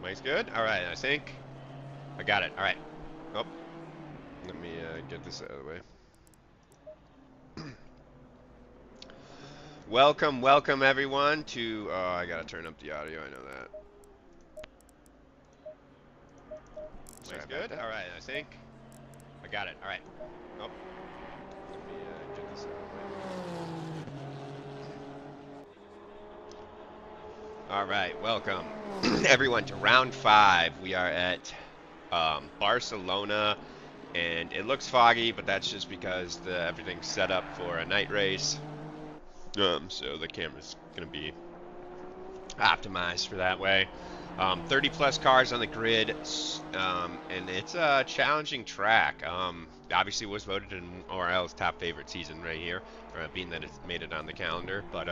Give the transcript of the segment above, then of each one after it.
Mike's good? Alright, I think I got it. Alright. Oh, let me get this out of the way. Welcome everyone to, I gotta turn up the audio, I know that. Mike's good? Alright, I think I got it. Alright. Oh, let me get this out of the way. Alright, welcome everyone to round 5. We are at Barcelona, and it looks foggy, but that's just because everything's set up for a night race. So the camera's gonna be optimized for that way. 30 plus cars on the grid, and it's a challenging track. Obviously was voted in ORL's top favorite season right here, being that it's made it on the calendar, but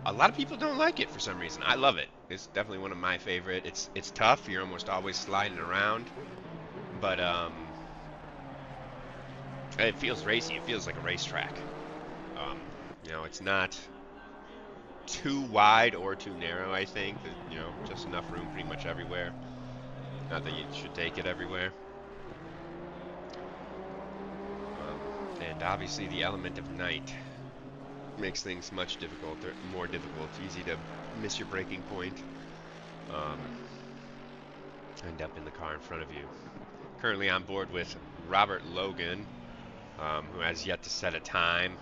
a lot of people don't like it for some reason. I love it. It's definitely one of my favorite. It's tough. You're almost always sliding around, but it feels racy. It feels like a racetrack. It's not too wide or too narrow, I think. Just enough room pretty much everywhere. Not that you should take it everywhere. And obviously the element of night makes things much more difficult. It's easy to miss your braking point. End up in the car in front of you. Currently on board with Robert Logan, who has yet to set a time.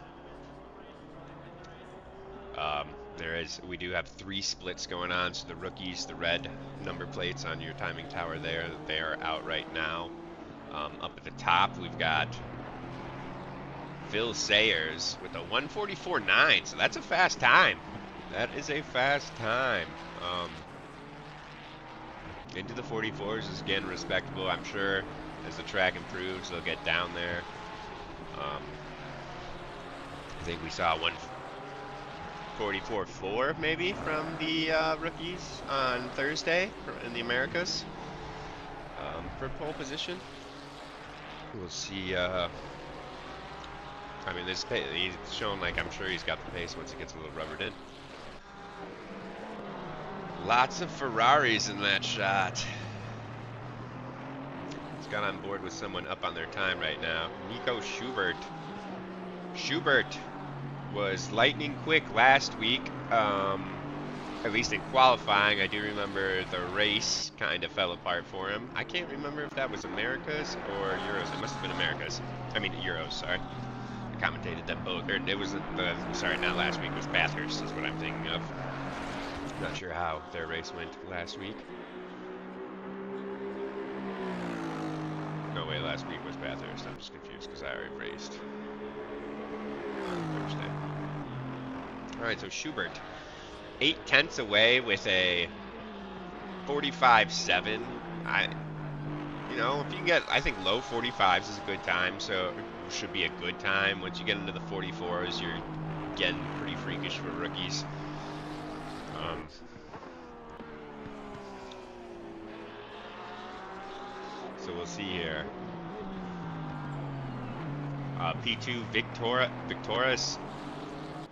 We do have 3 splits going on, so the rookies, the red number plates on your timing tower there, they are out right now. Up at the top, we've got Phil Sayers with a 1:44.9, so that's a fast time. That is a fast time. Into the 44s is again respectable. I'm sure as the track improves, they'll get down there. I think we saw 1:44.4 maybe from the rookies on Thursday in the Americas for pole position. We'll see. I mean, he's shown, like, I'm sure he's got the pace once it gets a little rubbered in. Lots of Ferraris in that shot. He's got on board with someone up on their time right now. Nico Schubert. Schubert was lightning quick last week, at least in qualifying. I do remember the race kind of fell apart for him. I can't remember if that was Americas or Euros. It must have been Americas. I mean Euros, sorry. I commentated them both. Or it was, sorry, not last week. It was Bathurst is what I'm thinking of. Not sure how their race went last week. No way, last week was Bathurst. I'm just confused because I already raced on Thursday. Alright, so Schubert, 8/10 away with a 45.7. If you get, I think low 45s is a good time, so it should be a good time. Once you get into the 44s, you're getting pretty freakish for rookies. So we'll see here. P2 Victoris.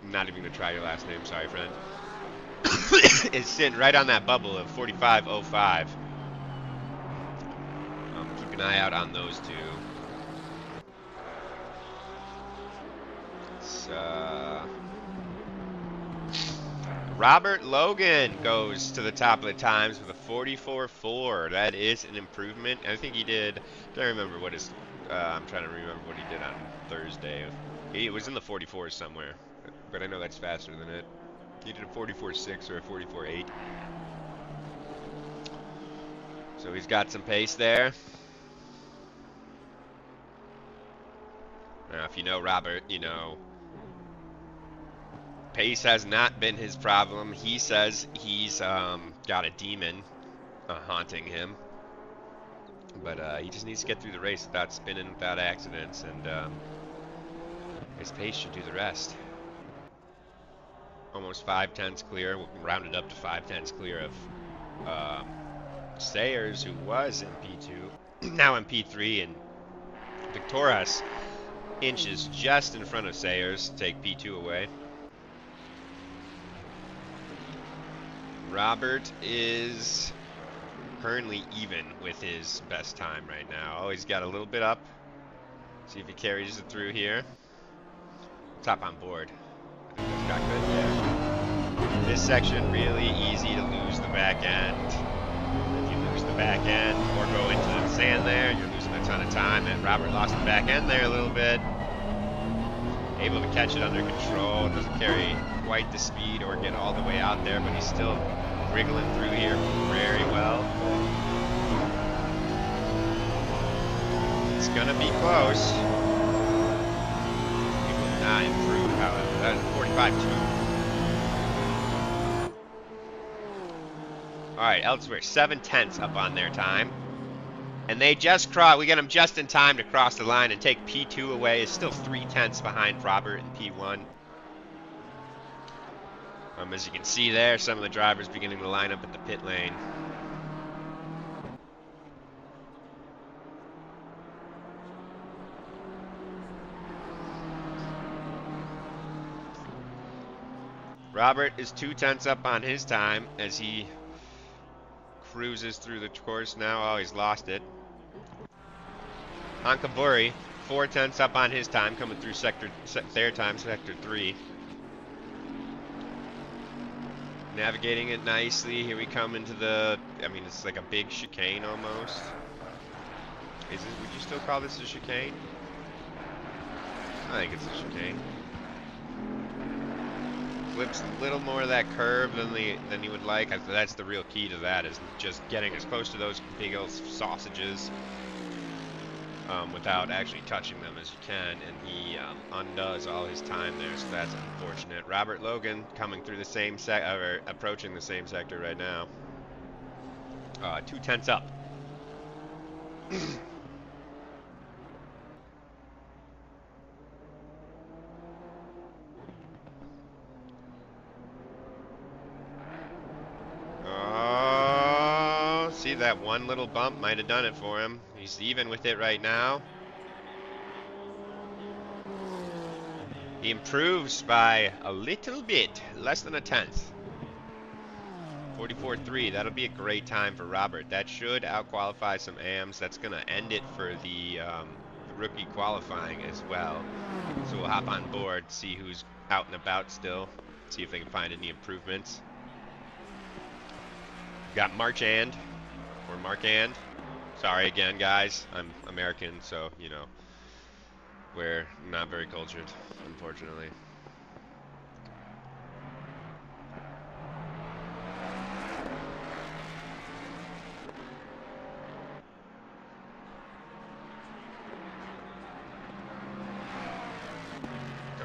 I'm not even going to try your last name, sorry, friend. Is sitting right on that bubble of 45.05. Keep an eye out on those two. Robert Logan goes to the top of the times with a 44.4. That is an improvement. I think he did. I can't remember what his. I'm trying to remember what he did on Thursday. He was in the 44s somewhere, but I know that's faster than it. He did a 44.6 or a 44.8. So he's got some pace there. Now, if you know Robert, you know pace has not been his problem. He says he's got a demon haunting him. But he just needs to get through the race without spinning, without accidents, and his pace should do the rest. Almost 5/10 clear. We'll round it up to 5/10 clear of Sayers, who was in P2, now in P3, and Victoras inches just in front of Sayers to take P2 away. Robert is currently even with his best time right now. Oh, he's got a little bit up. See if he carries it through here. Top on board. I think that's got good, yeah. This section, really easy to lose the back end. If you lose the back end or go into the sand there, you're losing a ton of time. And Robert lost the back end there a little bit. Able to catch it under control. Doesn't carry quite the speed or get all the way out there, but he's still wriggling through here very well. It's gonna be close. He will not improve, however. That is 45-2. Alright, elsewhere, 7/10 up on their time. And they just we get them just in time to cross the line and take P2 away. It's still 3/10 behind Robert in P1. As you can see there, some of the drivers beginning to line up at the pit lane. Robert is 2/10 up on his time as he cruises through the course now. Oh, he's lost it. Hankaburi, 4/10 up on his time, coming through sector 3. Navigating it nicely. Here we come into the, I mean, it's like a big chicane almost. Would you still call this a chicane? I think it's a chicane. Flips a little more of that curve than you would like. That's the real key to that, is just getting as close to those big old sausages without actually touching them as you can, and he undoes all his time there, so that's unfortunate. Robert Logan coming through the same or approaching the same sector right now. 2/10 up. Oh, see, that one little bump might have done it for him. He's even with it right now. He improves by a little bit, less than a tenth. 44.3, that'll be a great time for Robert. That should outqualify some AMs. That's going to end it for the rookie qualifying as well. So we'll hop on board, see who's out and about still, see if they can find any improvements. Got Marchand, or Markand. Sorry again, guys. I'm American, so, you know, we're not very cultured, unfortunately.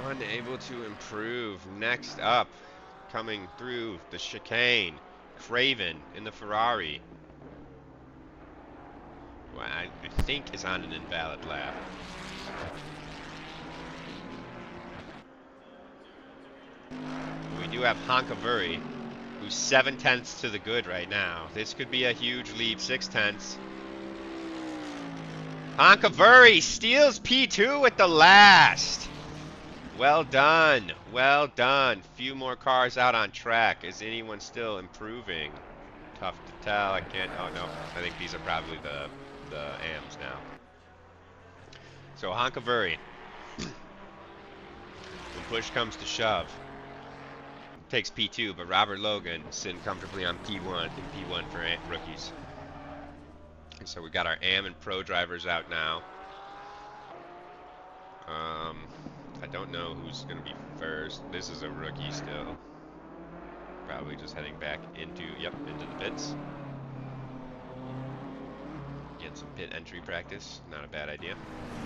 Unable to improve. Next up, coming through the chicane, Craven in the Ferrari. Well, I think is on an invalid lap. We do have Hankavuri, who's 7/10 to the good right now. This could be a huge lead, 6/10. Hankavuri steals P2 at the last. Well done, well done. Few more cars out on track. Is anyone still improving? Tough to tell. I can't. Oh no, I think these are probably the AMs now. So Hankavuri, when push comes to shove, takes P2, but Robert Logan sitting comfortably on P1 and P1 for rookies. And so we got our AM and Pro drivers out now. I don't know who's going to be first. This is a rookie still. Probably just heading back into the pits. Get some pit entry practice. Not a bad idea.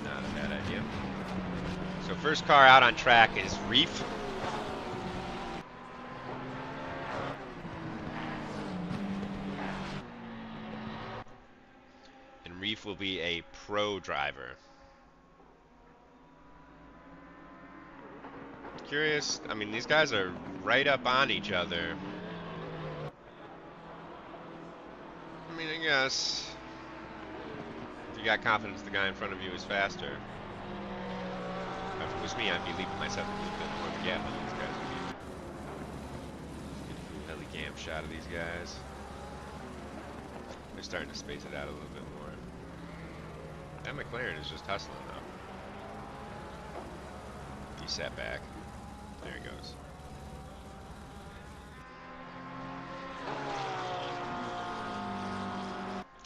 Not a bad idea. So first car out on track is Reef. And Reef will be a pro driver. Curious, I mean, these guys are right up on each other. I mean, I guess if you got confidence the guy in front of you is faster. If it was me, I'd be leaving myself a little bit more of a gap on these guys. Get a heli cam shot of these guys. They're starting to space it out a little bit more. That McLaren is just hustling though. He sat back. There he goes.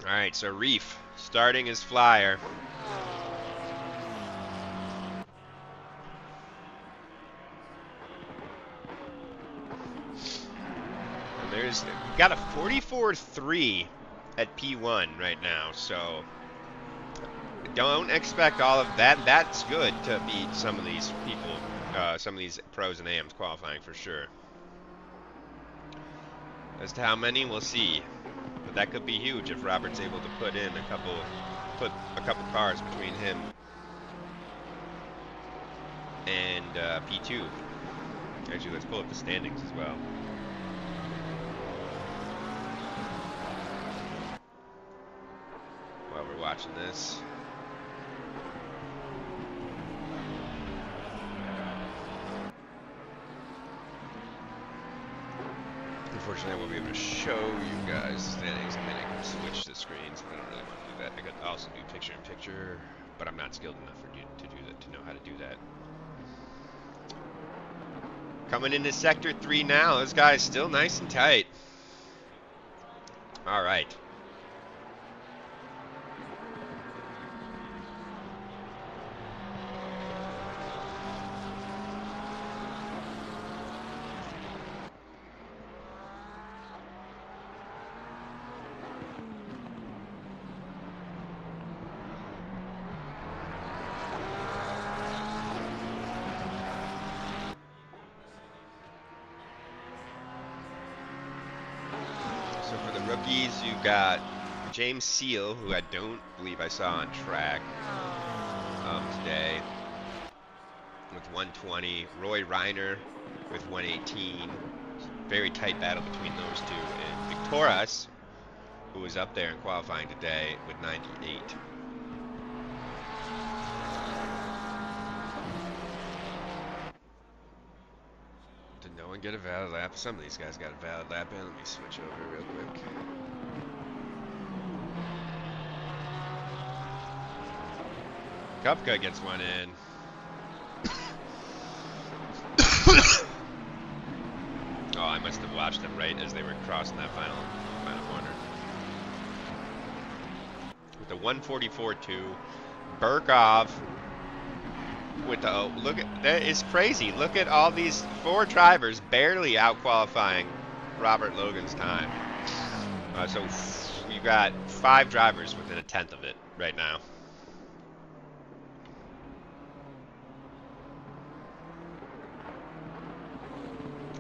Alright, so Reef starting his flyer. And there's, we've got a 44-3 at P1 right now, so don't expect all of that. That's good to beat some of these people, some of these pros and AMs qualifying for sure. As to how many, we'll see. But that could be huge if Robert's able to put a couple cars between him and P2. Actually, let's pull up the standings as well. While we're watching this. Unfortunately, I won't be able to show you guys the standings. I mean, I can switch the screens, but I don't really want to do that. I could also do picture-in-picture, but I'm not skilled enough for you to do that, to know how to do that. Coming into Sector 3 now. Those guys still nice and tight. All right. Rookies, you've got James Seal, who I don't believe I saw on track today, with 120. Roy Reiner with 118. Very tight battle between those two. And Victorious, who was up there in qualifying today, with 98. Did no one get a valid lap? Some of these guys got a valid lap in. Let me switch over real quick. Kupka gets one in. Oh, I must have watched them right as they were crossing that final corner. With the 144.2, Burkov with the, oh, look at that is crazy. Look at all these 4 drivers barely out qualifying Robert Logan's time. So you've got 5 drivers within a tenth of it right now.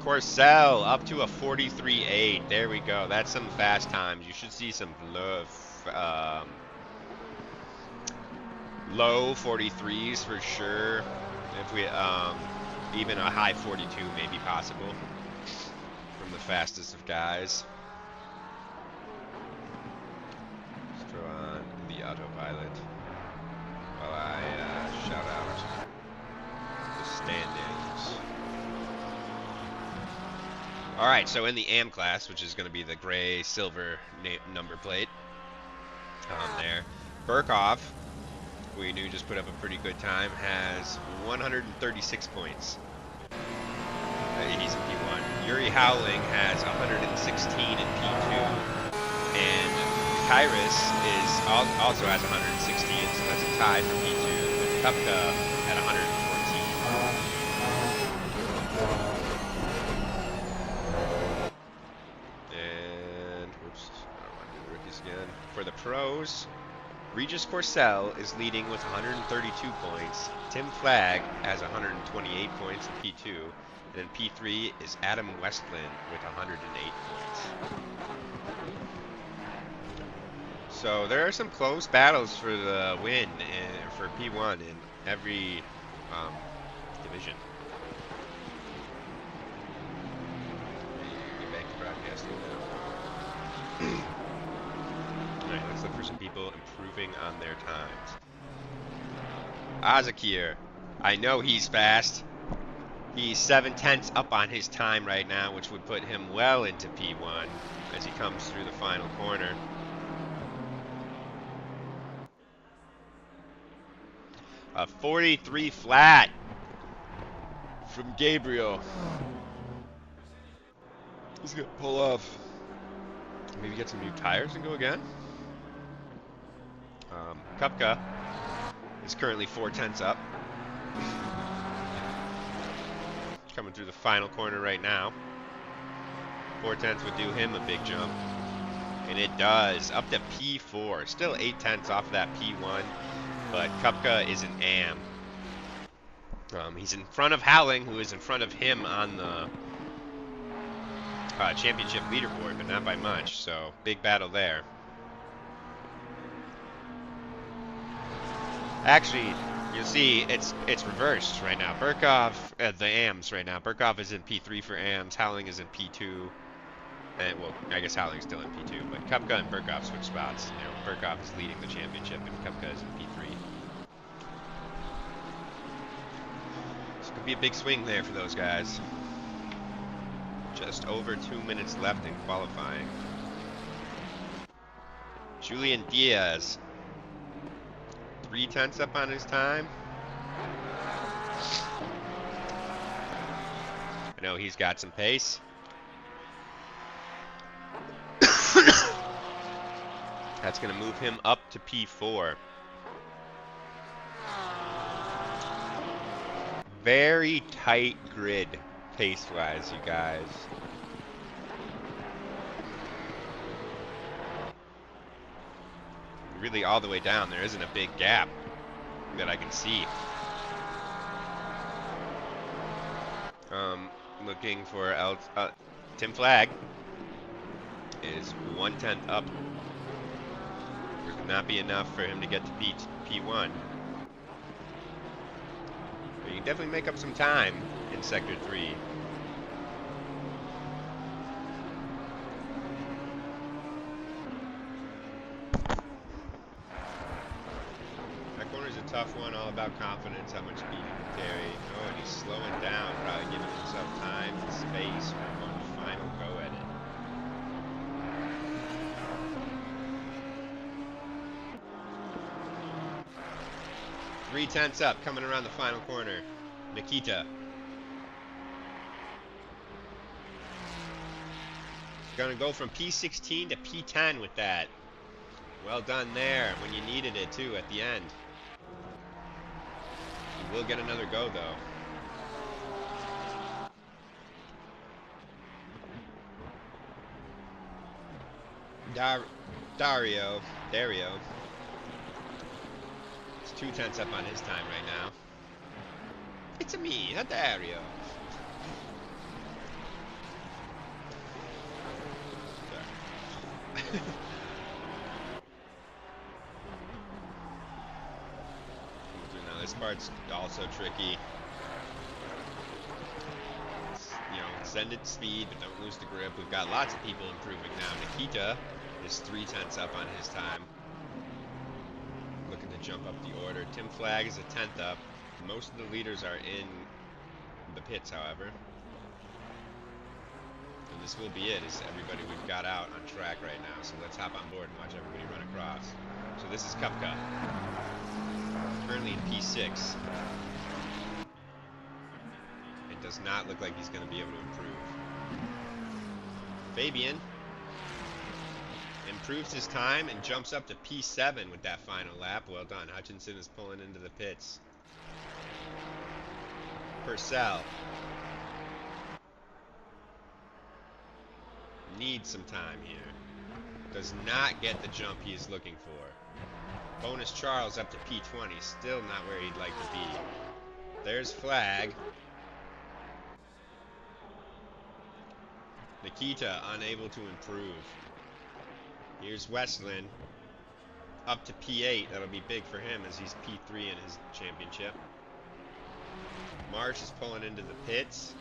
Corsell up to a 43.8. There we go. That's some fast times. You should see some low 43s for sure. If we even a high 42 may be possible from the fastest of guys. Let's throw on the autopilot while I shout out the standings. All right, so in the AM class, which is going to be the gray silver number plate there, Burkov, who we knew just put up a pretty good time, has 136 points. He's in P1. Yuri Howling has 116 in P2, and Kyrus also has 116, so that's a tie for P2, with Kupka at 114. For the pros, Regis Corsell is leading with 132 points. Tim Flagg has 128 points in P2. And in P3 is Adam Westland with 108 points. So there are some close battles for the win for P1 in every division. Get back to broadcasting now. Alright, let's look for some people improving on their times. Azakir. I know he's fast. He's 7/10 up on his time right now, which would put him well into P1 as he comes through the final corner. A 43 flat from Gabriel. He's gonna pull off. Maybe get some new tires and go again. Kupka is currently 4/10 up. Coming through the final corner right now. 4/10 would do him a big jump. And it does. Up to P4. Still 8/10 off of that P1. But Kupka is an AM. He's in front of Howling, who is in front of him on the championship leaderboard, but not by much. So, big battle there. Actually, you'll see it's reversed right now. Burkov, the AMs right now. Burkov is in P3 for AMs. Howling is in P2. And, well, I guess Howling's still in P2, but Kupka and Burkov switch spots. You know, Burkov is leading the championship, and Kupka is in P3. So it could be a big swing there for those guys. Just over 2 minutes left in qualifying. Julian Diaz. 3/10 up on his time. I know he's got some pace. That's going to move him up to P4. Very tight grid pace-wise, you guys. Really all the way down, there isn't a big gap that I can see. Looking for Tim Flagg is 1/10 up. Would not be enough for him to get to P1. But you can definitely make up some time in Sector 3. That corner is a tough one, all about confidence, how much speed you can carry. Oh, and he's slowing down, probably giving himself time and space for one final go at it. 3/10 up, coming around the final corner. Nikita. Gonna go from P16 to P10 with that. Well done there, when you needed it too at the end. You will get another go though. Dario. 2/10 up on his time right now. It's me, a Dario. Now this part's also tricky. You know, send it speed, but don't lose the grip. We've got lots of people improving now. Nikita is 3/10 up on his time. Looking to jump up the order. Tim Flagg is a 10th up. Most of the leaders are in the pits, however. And this will be it. Is everybody we've got out on track right now. So let's hop on board and watch everybody run across. So this is Kupka. Currently in P6. It does not look like he's going to be able to improve. Fabian improves his time and jumps up to P7 with that final lap. Well done. Hutchinson is pulling into the pits. Purcell needs some time here. Does not get the jump he is looking for. Bonus Charles up to P20. Still not where he'd like to be. There's Flagg. Nikita unable to improve. Here's Westland up to P8. That'll be big for him as he's P3 in his championship. Marsh is pulling into the pits.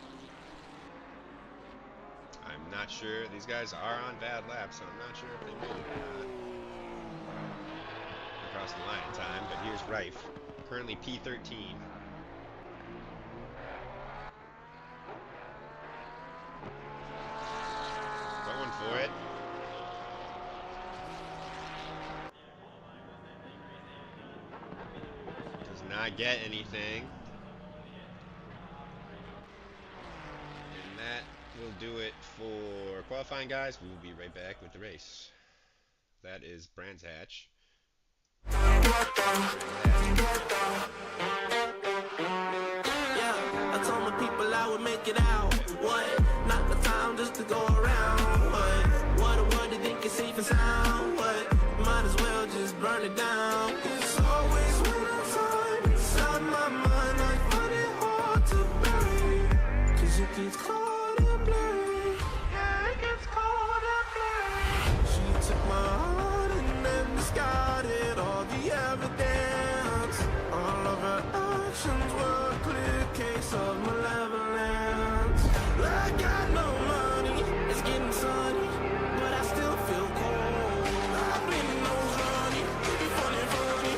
I'm not sure. These guys are on bad laps, so I'm not sure if they made it across the line in time. But here's Rife, currently P13. I get anything. And that will do it for qualifying, guys. We will be right back with the race. That is Brands Hatch. Yeah, I told my people I would make it out. What? Not the time just to go around. What do you think is safe and sound? What? Might as well just burn it down. It's always when I'm time inside my mind. I find it hard to bury. Cause it gets cold and blurry. Yeah, it gets cold and blurry. She took my heart and then discarded all the evidence. All of her actions were a clear case of malevolence. I got no money, it's getting sunny, but I still feel cold. I've been nose running, funny, funny.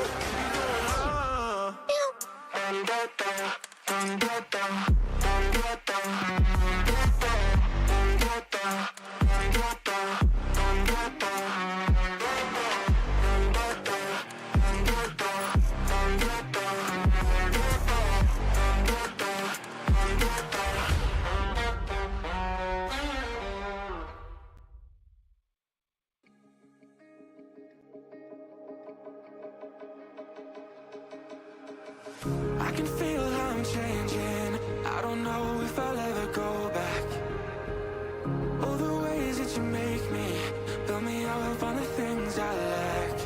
I can feel how I'm changing. I don't know if I'll ever go back. All the ways that you make me, build me up on the things I lack.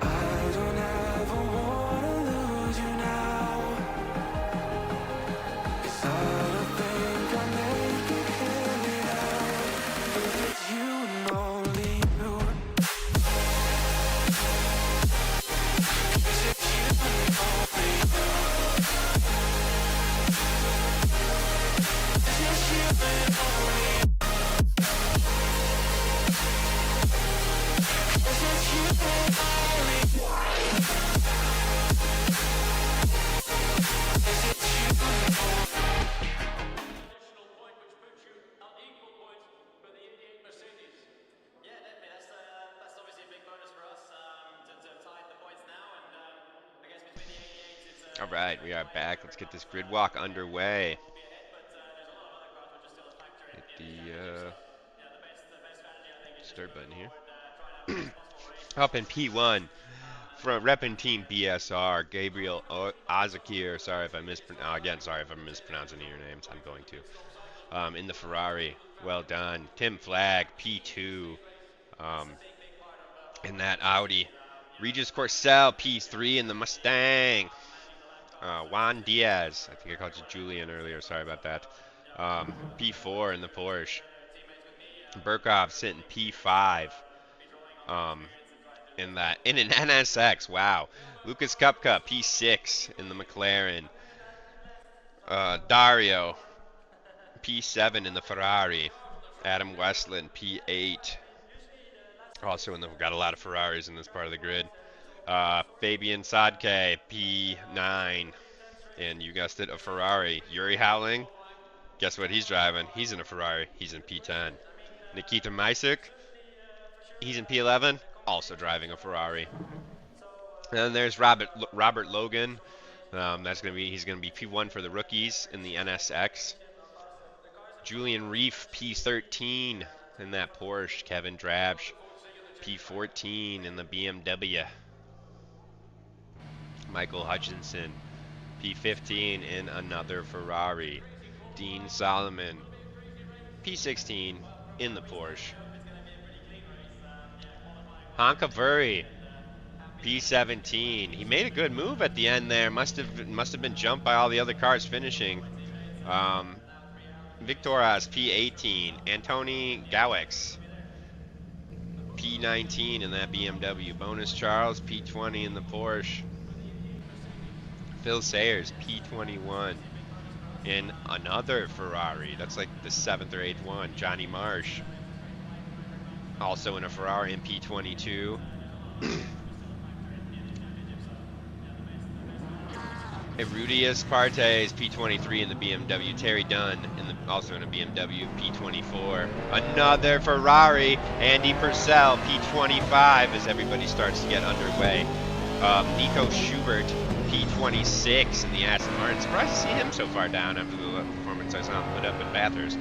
I don't ever wanna lose you now. 'Cause I don't think I'll make it here without. If it's you and only you. Is it you and only you? Is it you and only you? Is it you and only you? Is it you and only you? Additional point which puts you on equal points for the 88 Mercedes. Yeah, definitely. That's obviously a big bonus for us to tie the points now, and I guess between the 88s, it's All right, we are back. Let's get this grid walk underway. will be ahead, but there's a lot of other cars which are still a factor in Hit the the championship. So yeah, the best strategy I think is just start moving button here. forward, try and have the best possible race. Up in P1, from repping Team BSR, Gabriel Azakir. Sorry if I sorry if I'm mispronouncing your names. I'm going to. In the Ferrari, well done. Tim Flagg, P2. In that Audi. Regis Corsell, P3 in the Mustang. Juan Diaz, I think I called you Julian earlier. Sorry about that. P4 in the Porsche. Burkhoff sitting P5. In an NSX. Wow. Lucas Kupka, P6 in the McLaren. Dario, P7 in the Ferrari. Adam Westland, P8. Also, we've got a lot of Ferraris in this part of the grid. Fabian Sadke, P9. And you guessed it, a Ferrari. Yuri Howling, guess what he's driving? He's in a Ferrari. He's in P10. Nikita Mysuk, he's in P11, also driving a Ferrari. And then there's Robert Logan. He's gonna be P1 for the rookies in the NSX. Julian Reef, P13 in that Porsche. Kevin Drabsch, P14 in the BMW. Michael Hutchinson, P15 in another Ferrari. Dean Solomon, P16 in the Porsche. Honka Vuri, P17. He made a good move at the end there. Must have been jumped by all the other cars finishing. Victoras, P18. Antoni Gowix, P19 in that BMW. Bonus Charles, P20 in the Porsche. Phil Sayers, P21 in another Ferrari. That's like the 7th or 8th one. Johnny Marsh, also in a Ferrari in P22. Erudius Partes, P23 in the BMW. Terry Dunn, also in a BMW, P24. Another Ferrari. Andy Purcell, P25, as everybody starts to get underway. Nico Schubert, P26 in the Aston Martin. Surprised to see him so far down after the performance I saw him put up in Bathurst.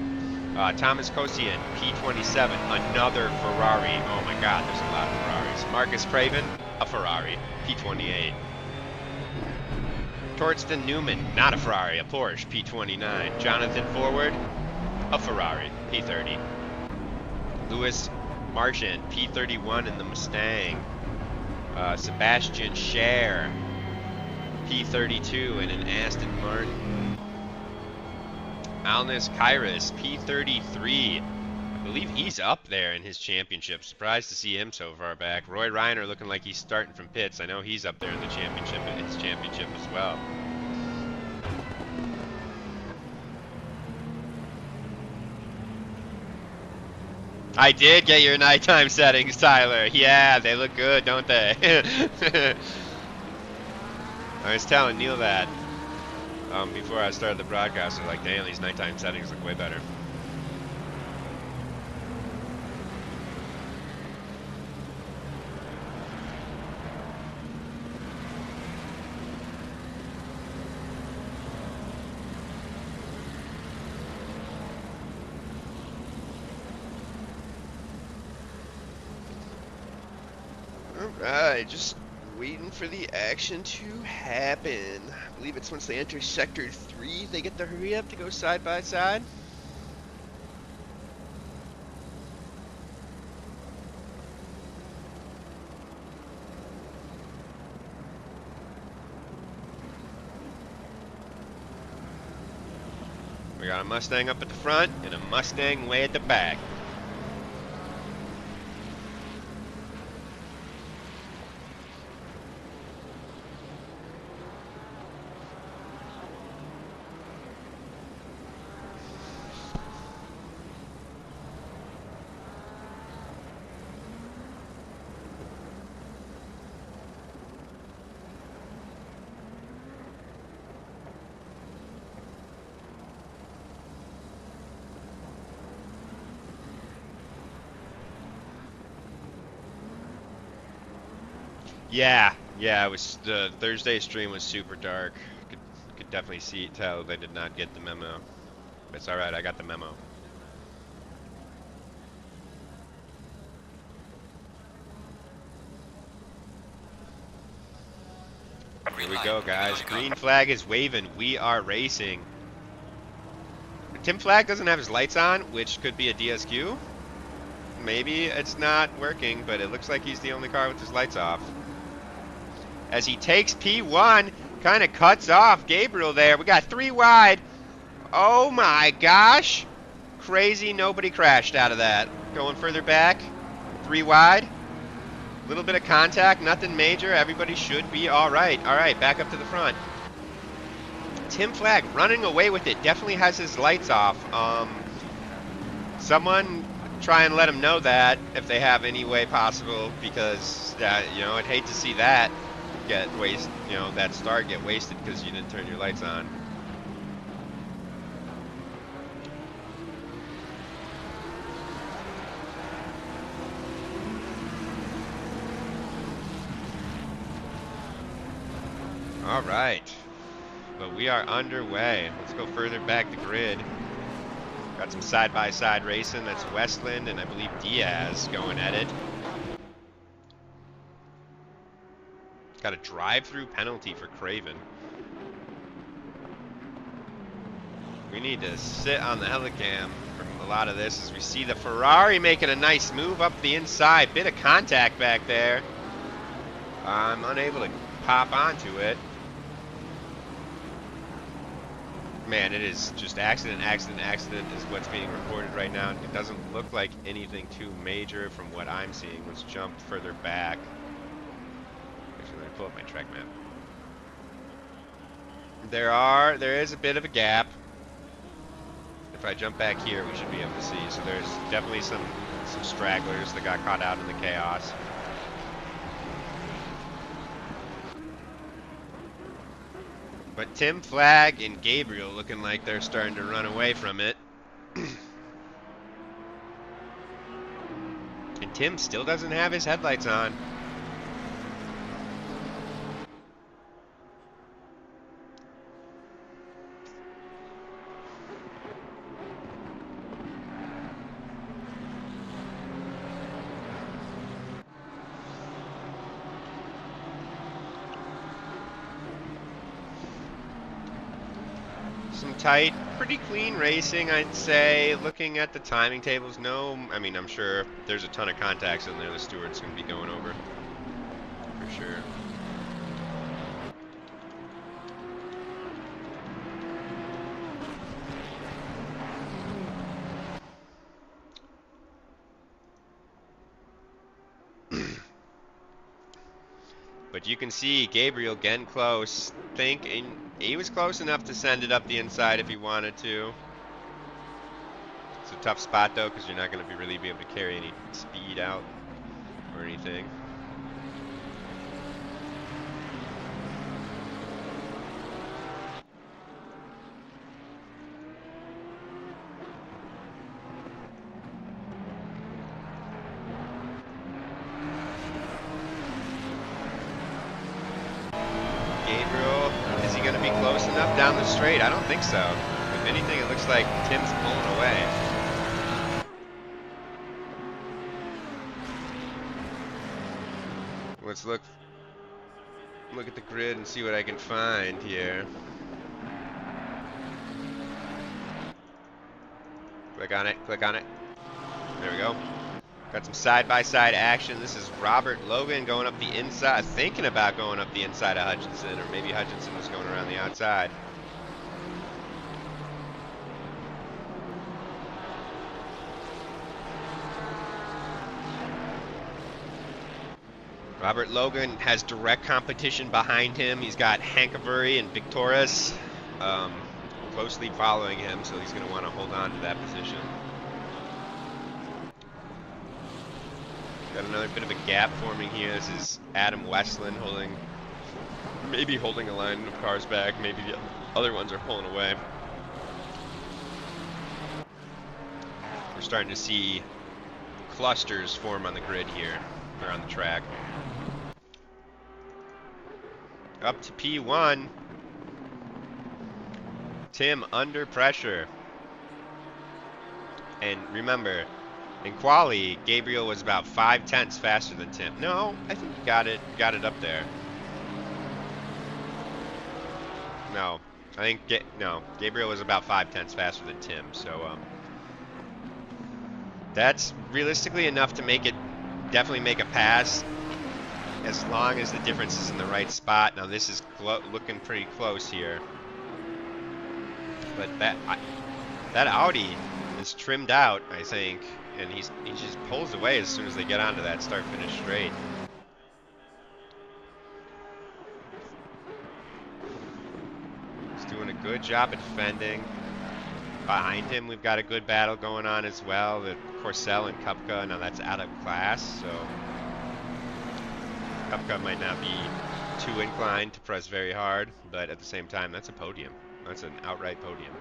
Thomas Kosian, P27, another Ferrari. Oh my God, there's a lot of Ferraris. Marcus Craven, a Ferrari, P28. Torsten Newman, not a Ferrari, a Porsche, P29. Jonathan Forward, a Ferrari, P30. Lewis Marchand, P31 in the Mustang. Sebastian Scher, P32 in an Aston Martin. Alnis Kairos, P33. I believe he's up there in his championship. Surprised to see him so far back. Roy Reiner looking like he's starting from pits. I know he's up there in the championship, his championship as well. I did get your nighttime settings, Tyler. Yeah, they look good, don't they? I was telling Neil that before I started the broadcast. I was like, damn, these nighttime settings look way better. Alright, just waiting for the action to happen. I believe it's once they enter Sector 3, they get to hurry up to go side by side. We got a Mustang up at the front and a Mustang way at the back. Yeah, it was the Thursday stream was super dark. Could definitely tell they did not get the memo. But it's alright, I got the memo. Here we go, guys. Green flag is waving. We are racing. Tim Flag doesn't have his lights on, which could be a DSQ. Maybe it's not working, but it looks like he's the only car with his lights off. As he takes P1, kind of cuts off Gabriel there. We got 3 wide. Oh my gosh. Crazy, nobody crashed out of that. Going further back, 3 wide. A little bit of contact, nothing major. Everybody should be all right. All right, back up to the front. Tim Flag running away with it. Definitely has his lights off. Someone try and let him know that if they have any way possible, because you know, I'd hate to see that that start get wasted because you didn't turn your lights on. All right, but we are underway. Let's go further back the grid. Got some side-by-side racing. That's Westland and I believe Diaz going at it. Got a drive-through penalty for Craven. We need to sit on the helicam for a lot of this as we see the Ferrari making a nice move up the inside. Bit of contact back there. I'm unable to pop onto it. Man, it is just accident is what's being reported right now. It doesn't look like anything too major from what I'm seeing. Let's jump further back. Actually, let me pull up my track map. There is a bit of a gap. If I jump back here, we should be able to see. So there's definitely some stragglers that got caught out in the chaos. But Tim Flag and Gabriel looking like they're starting to run away from it. And Tim still doesn't have his headlights on. tight, pretty clean racing, I'd say. Looking at the timing tables, no, I mean, I'm sure there's a ton of contacts in there the steward's going to be going over, for sure. But you can see Gabriel getting close, thinking he was close enough to send it up the inside if he wanted to. It's a tough spot though, because you're not going to really be able to carry any speed out or anything. Gabriel, is he going to be close enough down the straight? I don't think so. If anything, it looks like Tim's pulling away. Let's look at the grid and see what I can find here. Click on it, click on it. There we go. Got some side-by-side action. This is Robert Logan going up the inside, thinking about going up the inside of Hutchinson, or maybe Hutchinson was going around the outside. Robert Logan has direct competition behind him. He's got Hankabury and Victorious closely following him, so he's going to want to hold on to that position. Got another bit of a gap forming here. This is Adam Westland maybe holding a line of cars back. Maybe the other ones are pulling away. We're starting to see clusters form on the grid here, or on the track. Up to P1. Tim under pressure. And remember, in quali, Gabriel was about 5/10 faster than Tim. No, I think he got it up there. No, I think Gabriel was about 5/10 faster than Tim. So that's realistically enough to definitely make a pass, as long as the difference is in the right spot. Now this is looking pretty close here, but that Audi is trimmed out, I think. And he just pulls away as soon as they get onto that start-finish straight. He's doing a good job at defending. Behind him, we've got a good battle going on as well. The Corcel and Kupka, now that's out of class, so Kupka might not be too inclined to press very hard, but at the same time, that's a podium. That's an outright podium.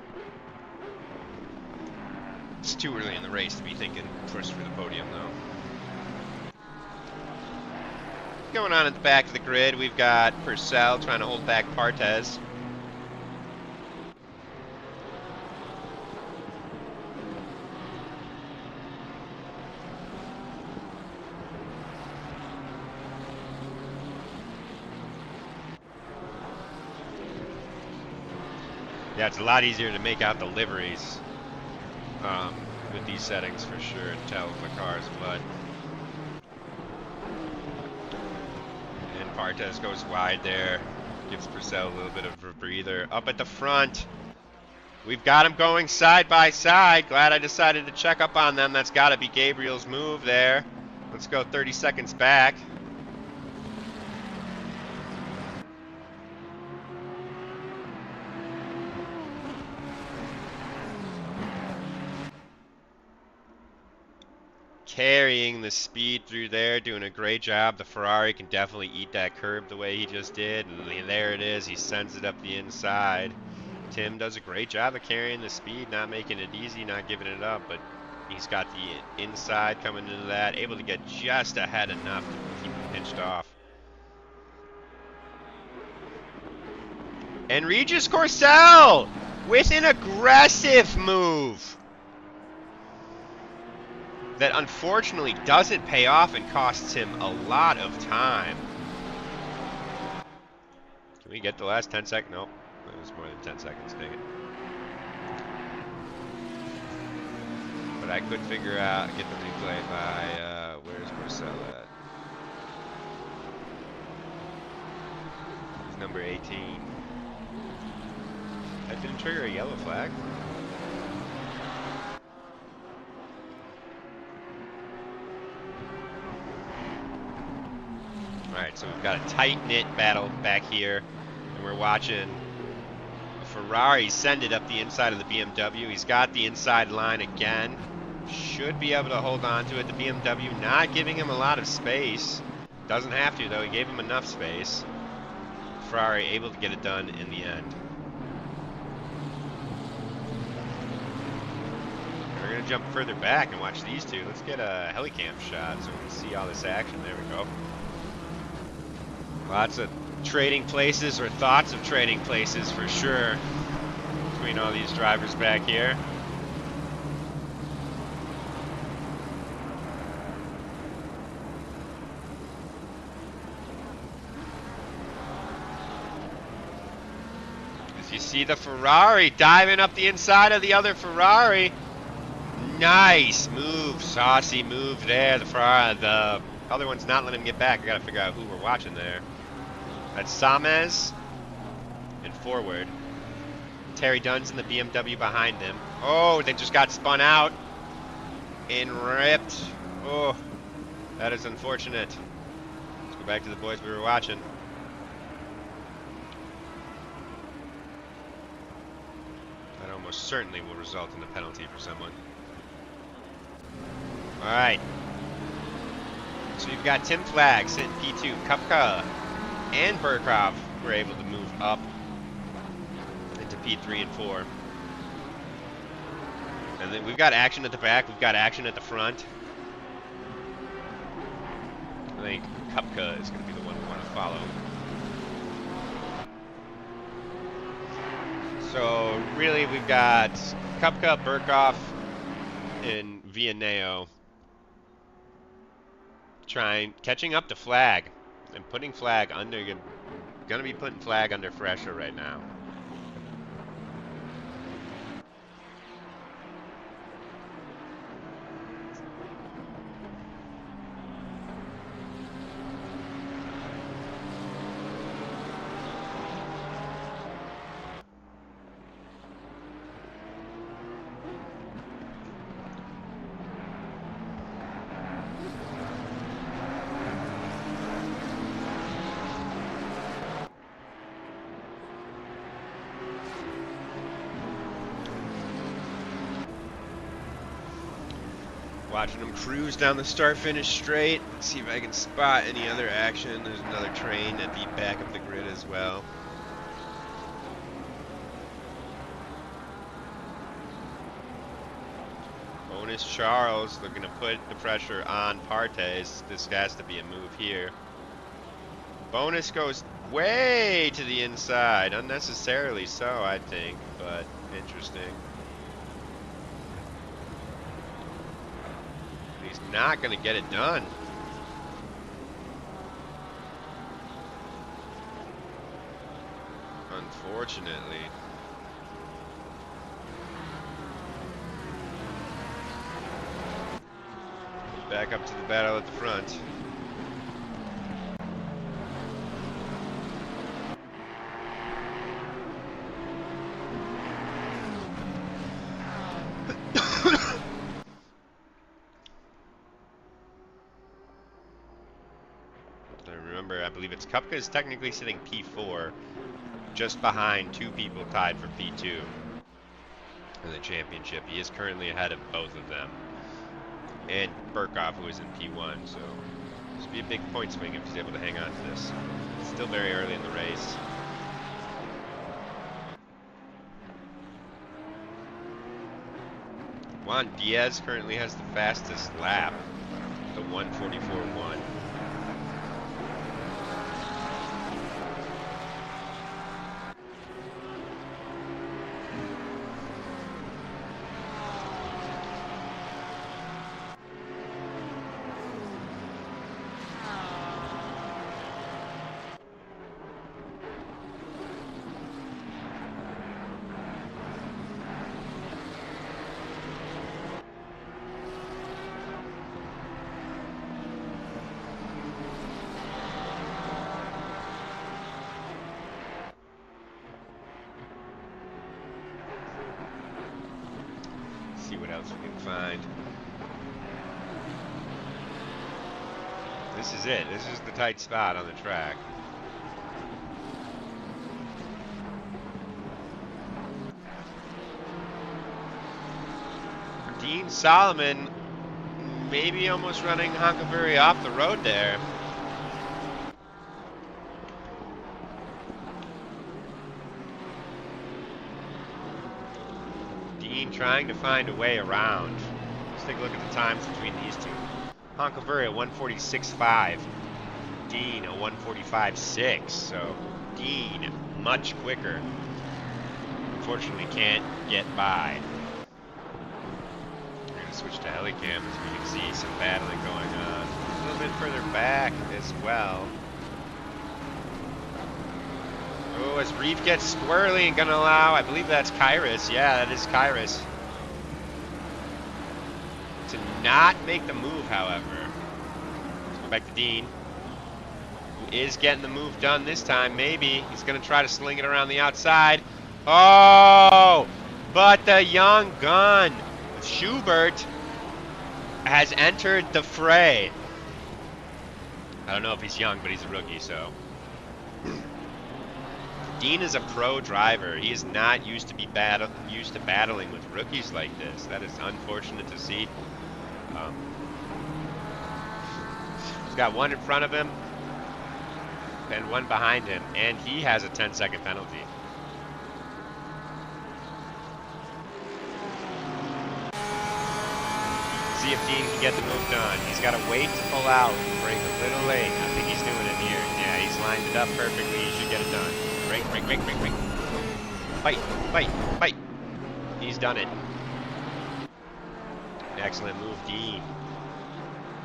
It's too early in the race to be thinking push for the podium, though. Going on at the back of the grid, we've got Purcell trying to hold back Partez. Yeah, it's a lot easier to make out the liveries with these settings for sure, and tell if the car's what. And Partez goes wide there, gives Purcell a little bit of a breather. Up at the front, we've got them going side by side. Glad I decided to check up on them. That's got to be Gabriel's move there. Let's go 30 seconds back. Carrying the speed through there, doing a great job. The Ferrari can definitely eat that curb the way he just did. And there it is. He sends it up the inside. Tim does a great job of carrying the speed, not making it easy, not giving it up. But he's got the inside coming into that, able to get just ahead enough to keep him pinched off. And Regis Corcel with an aggressive move that unfortunately doesn't pay off and costs him a lot of time. Can we get the last 10 seconds? Nope, that was more than 10 seconds, dang it. but I could figure out, get the replay by, where's Marcel at? He's number 18. That didn't trigger a yellow flag. Alright, so we've got a tight-knit battle back here, and we're watching Ferrari send it up the inside of the BMW. He's got the inside line again. Should be able to hold on to it. The BMW not giving him a lot of space. Doesn't have to, though. He gave him enough space. Ferrari able to get it done in the end. We're going to jump further back and watch these two. Let's get a helicam shot so we can see all this action. There we go. Lots of trading places, or thoughts of trading places for sure, between all these drivers back here. As you see the Ferrari diving up the inside of the other Ferrari. Nice move, saucy move there. The Ferrari, the other one's not letting him get back. I gotta figure out who we're watching there. That's Samez and forward. Terry Dunn's in the BMW behind him. Oh, they just got spun out and ripped. Oh, that is unfortunate. Let's go back to the boys we were watching. That almost certainly will result in a penalty for someone. All right. So you've got Tim Flagg sitting P2, Kupka and Burkhoff were able to move up into P3 and 4. And then we've got action at the back, we've got action at the front. I think Kupka is going to be the one we want to follow. So really we've got Kupka, Burkhoff, and Vianeo catching up to Flagg. And putting Flagg under, gonna be putting Flagg under pressure right now. Watching them cruise down the start-finish straight. Let's see if I can spot any other action. There's another train at the back of the grid as well. Bonus Charles looking to put the pressure on Partes. This has to be a move here. Bonus goes way to the inside. Unnecessarily so, I think, but interesting. He's not going to get it done. Unfortunately. Back up to the battle at the front. I believe it's Kupka is technically sitting P4, just behind two people tied for P2 in the championship. He is currently ahead of both of them. And Burkhoff, who is in P1, so this will be a big point swing if he's able to hang on to this. It's still very early in the race. Juan Diaz currently has the fastest lap, the 1:44.1. what else we can find. This is it. This is the tight spot on the track. Dean Solomon maybe almost running Honkaberry off the road there. Dean trying to find a way around. Let's take a look at the times between these two. Honkaberry a 146.5. Dean a 145.6. So Dean much quicker. Unfortunately can't get by. We're going to switch to helicam as we can see some battling going on. A little bit further back as well. Oh, as Reeve gets squirrely and gonna allow, I believe that's Kyrus. Yeah, that is Kyrus. To not make the move, however. Let's go back to Dean, who is getting the move done this time, maybe. He's gonna try to sling it around the outside. Oh, but the young gun, Schubert, has entered the fray. I don't know if he's young, but he's a rookie, so. Dean is a pro driver. He is not used to battling with rookies like this. That is unfortunate to see. He's got one in front of him and one behind him, and he has a 10-second penalty. See if Dean can get the move done. He's got to wait to pull out. Break a little late. I think he's doing it here. Yeah, he's lined it up perfectly. He should get it done. Break. Fight. He's done it. Excellent move, Dean.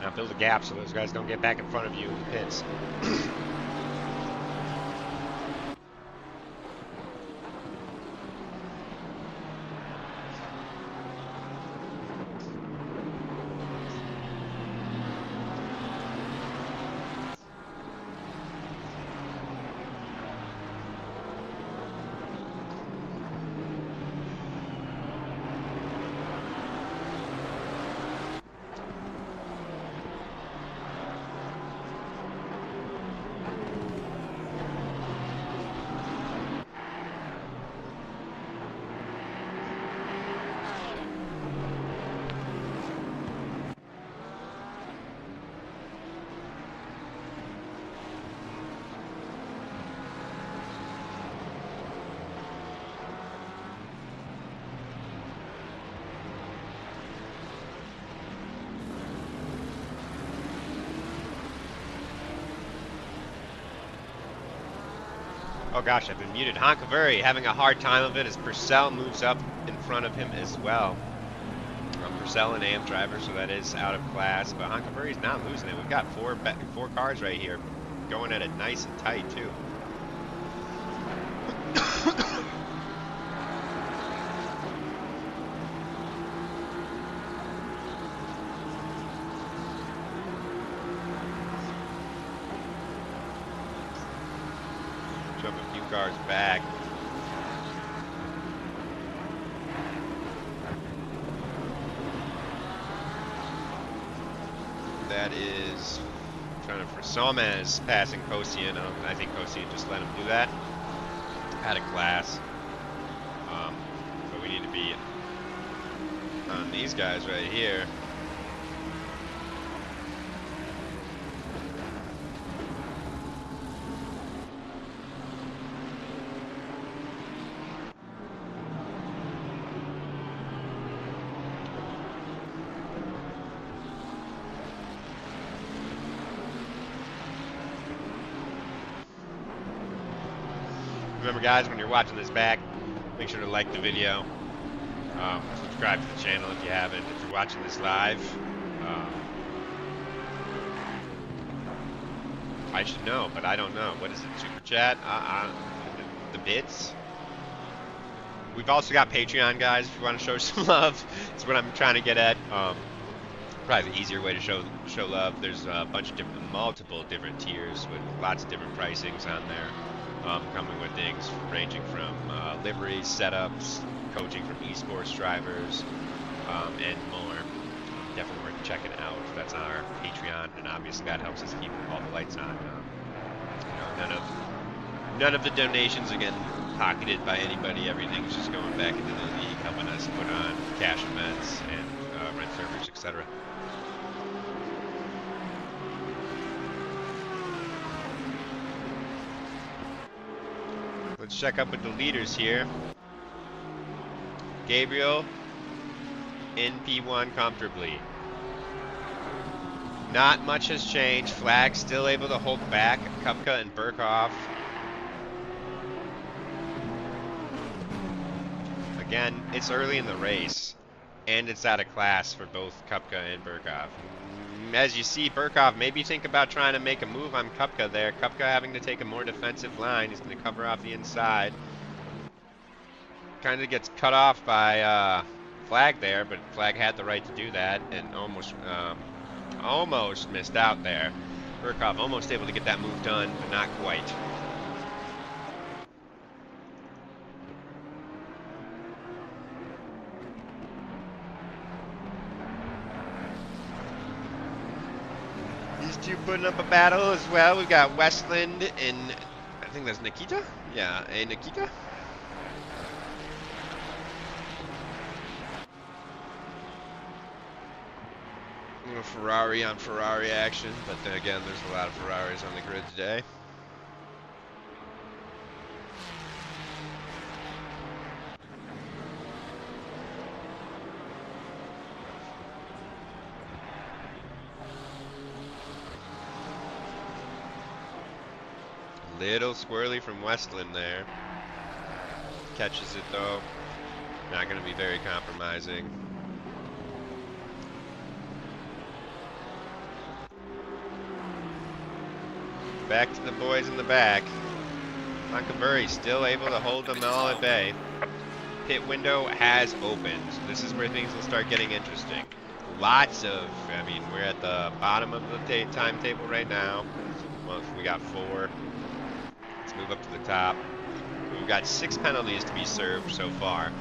Now build a gap so those guys don't get back in front of you in the pits. Oh gosh, I've been muted. Honkaberry having a hard time of it as Purcell moves up in front of him as well. Purcell an AM driver, so that is out of class, but Honkaberry's not losing it. We've got four cars right here going at it nice and tight too. Jump a few cars back. That is trying to for Somez passing Kosian. I think Kosian just let him do that. Out of class. But we need to be on these guys right here. Remember guys, when you're watching this back, make sure to like the video, subscribe to the channel if you haven't. If you're watching this live, I should know, but I don't know. What is it, Super Chat? The bits? We've also got Patreon, guys, if you want to show some love. That's what I'm trying to get at. Probably the easier way to show love. There's a bunch of multiple different tiers with lots of different pricings on there. Coming with things ranging from liveries, setups, coaching from esports drivers, and more. Definitely worth checking out. That's on our Patreon, and obviously that helps us keep all the lights on. None of the donations are getting pocketed by anybody. Everything's just going back into the league, helping us put on cash events and rent servers, etc. Let's check up with the leaders here. Gabriel in P1 comfortably. Not much has changed. Flag still able to hold back Kupka and Burkhoff. Again, it's early in the race, and it's out of class for both Kupka and Burkhoff. As you see, Burkhoff maybe think about trying to make a move on Kupka there. Kupka having to take a more defensive line. He's going to cover off the inside. Kind of gets cut off by Flag there, but Flag had the right to do that and almost missed out there. Burkhoff almost able to get that move done, but not quite. These two putting up a battle as well. We've got Westland and I think that's Nikita? Yeah, hey Nikita. A little Ferrari on Ferrari action, but then again, there's a lot of Ferraris on the grid today. Little squirrely from Westland there. Catches it though. Not going to be very compromising. Back to the boys in the back. Montgomery still able to hold them all at bay. Pit window has opened. This is where things will start getting interesting. Lots of, I mean, we're at the bottom of the timetable right now. Well, we got 4. Let's move up to the top. We've got 6 penalties to be served so far.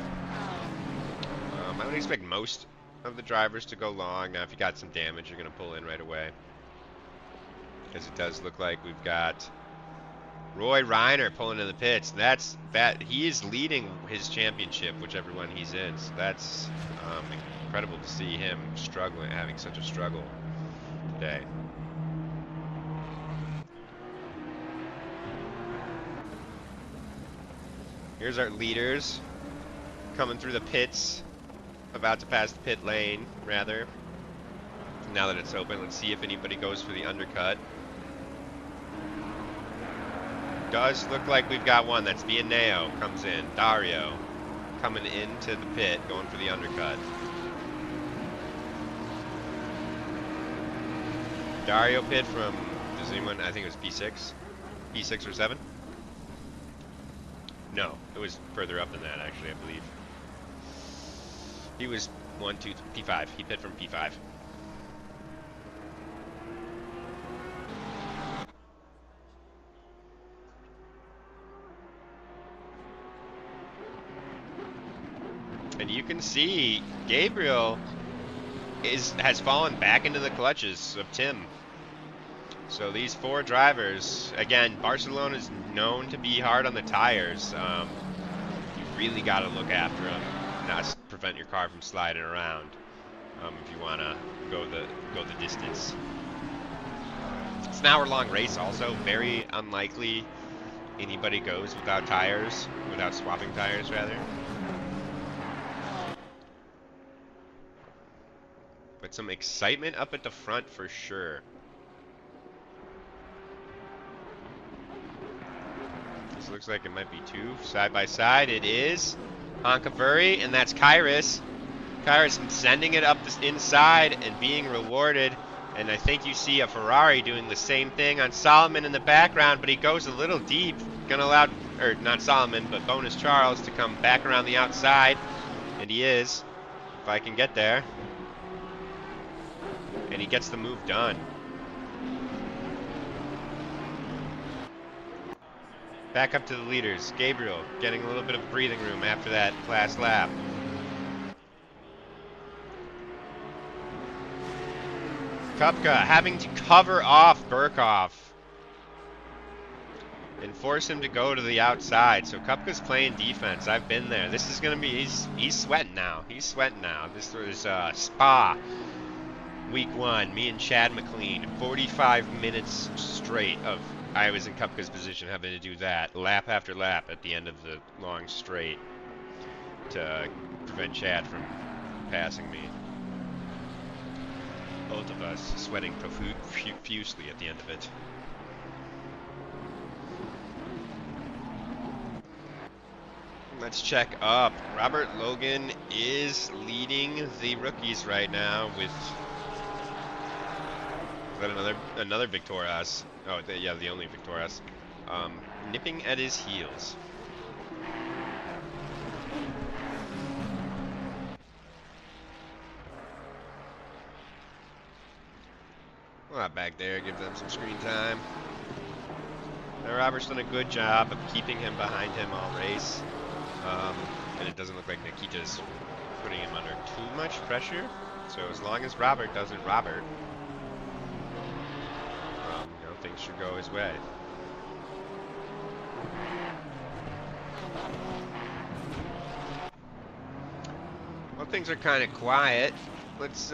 I would expect most of the drivers to go long. Now, if you got some damage, you're going to pull in right away. Because it does look like we've got Roy Reiner pulling in the pits. He is leading his championship, whichever one he's in. So that's incredible to see him struggling, having such a struggle today. Here's our leaders coming through the pits, about to pass the pit lane, rather. Now that it's open, let's see if anybody goes for the undercut. Does look like we've got one. That's Vianeo comes in. Dario coming into the pit, going for the undercut. Dario pit from, does anyone, I think it was P6? P6 or 7? No, it was further up than that, actually, I believe. He was 1, 2, P5. He pit from P5. And you can see Gabriel has fallen back into the clutches of Tim. So these 4 drivers, again, Barcelona is known to be hard on the tires. You really got to look after them, not prevent your car from sliding around if you want to go the distance. It's an hour-long race also. Very unlikely anybody goes without tires, without swapping tires, rather. But some excitement up at the front for sure. This looks like it might be 2 side by side. It is Honkavuri, and that's Kairos. Kairos sending it up the inside and being rewarded. And I think you see a Ferrari doing the same thing on Solomon in the background, but he goes a little deep. Gonna allow, or not Solomon, but Bonus Charles to come back around the outside. And he is, if I can get there. And he gets the move done. Back up to the leaders. Gabriel getting a little bit of breathing room after that last lap. Kupka having to cover off Burkhoff and force him to go to the outside. So Kupka's playing defense. I've been there. This is gonna be he's sweating now. He's sweating now. This was Spa week 1. Me and Chad McLean, 45 minutes straight of I was in Kupka's position, having to do that lap after lap at the end of the long straight to prevent Chad from passing me. Both of us sweating profusely at the end of it. Let's check up. Robert Logan is leading the rookies right now with another Victorious. Oh, yeah, the only Victorious. Nipping at his heels. Well, back there, give them some screen time. Now, Robert's done a good job of keeping him behind him all race. And it doesn't look like Nikita's putting him under too much pressure. So as long as Robert doesn't Robert, you know, things should go his way. Well, things are kind of quiet. Let's,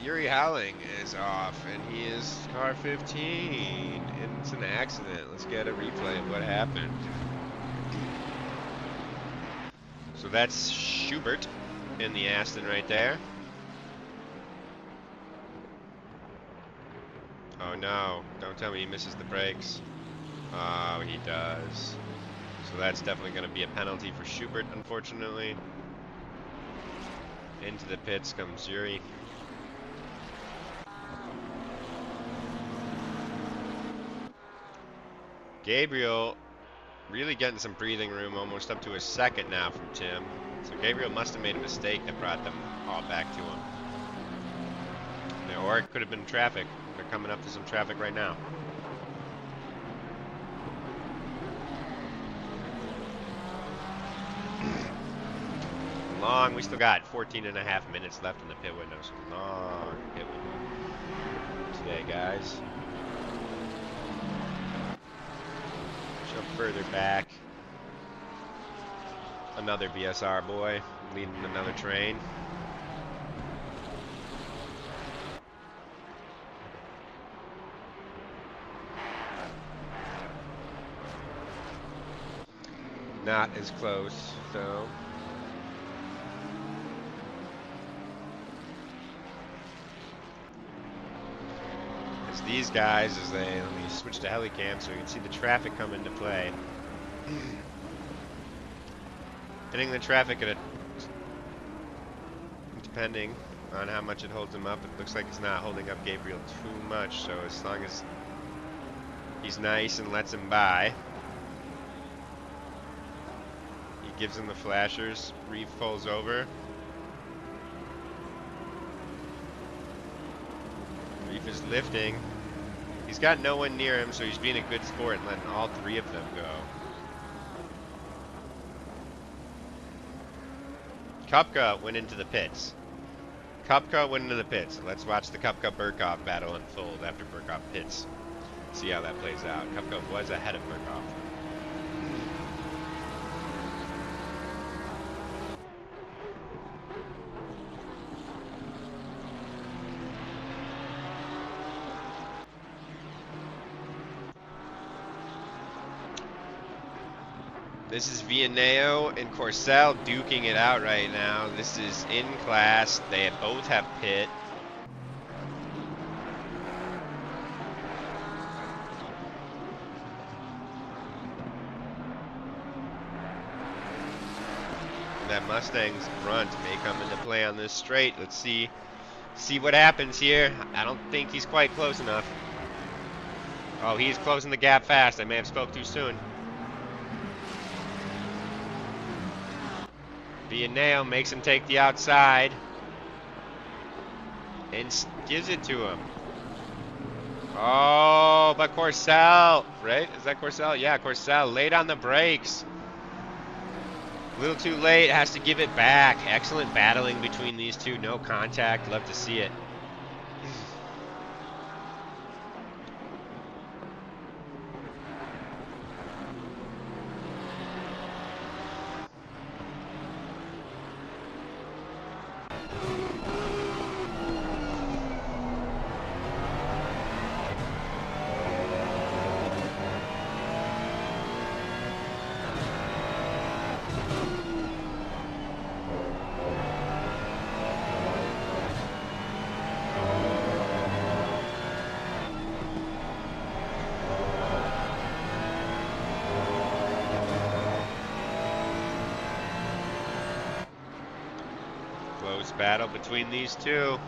Yuri Howling is off, and he is car 15, and it's an accident. Let's get a replay of what happened. So that's Schubert in the Aston right there. Oh no, don't tell me he misses the brakes. Oh, he does. So that's definitely going to be a penalty for Schubert, unfortunately. Into the pits comes Yuri. Gabriel really getting some breathing room, almost up to a second now from Tim. So Gabriel must have made a mistake that brought them all back to him. Or it could have been traffic. They're coming up to some traffic right now. We still got 14.5 minutes left in the pit window, so long pit window today, guys. Jump further back. Another BSR boy leading another train. Not as close, though. These guys, as let me switch to helicam so you can see the traffic come into play. Hitting the traffic at a, depending on how much it holds him up, it looks like it's not holding up Gabriel too much, so as long as he's nice and lets him by. He gives him the flashers, Reeve pulls over. Reeve is lifting. He's got no one near him, so he's being a good sport and letting all three of them go. Kupka went into the pits. Kupka went into the pits. Let's watch the Kupka-Burkhoff battle unfold after Burkhoff pits. See how that plays out. Kupka was ahead of Burkhoff. This is Villeneuve and Corsell duking it out right now. This is in class. They both have pit. That Mustang's front may come into play on this straight. Let's see what happens here. I don't think he's quite close enough. Oh, he's closing the gap fast. I may have spoke too soon. Villeneuve makes him take the outside and gives it to him. Oh, but Corsell, right? Is that Corsell? Yeah, Corsell late on the brakes. A little too late, has to give it back. Excellent battling between these two. No contact, love to see it. Close battle between these two.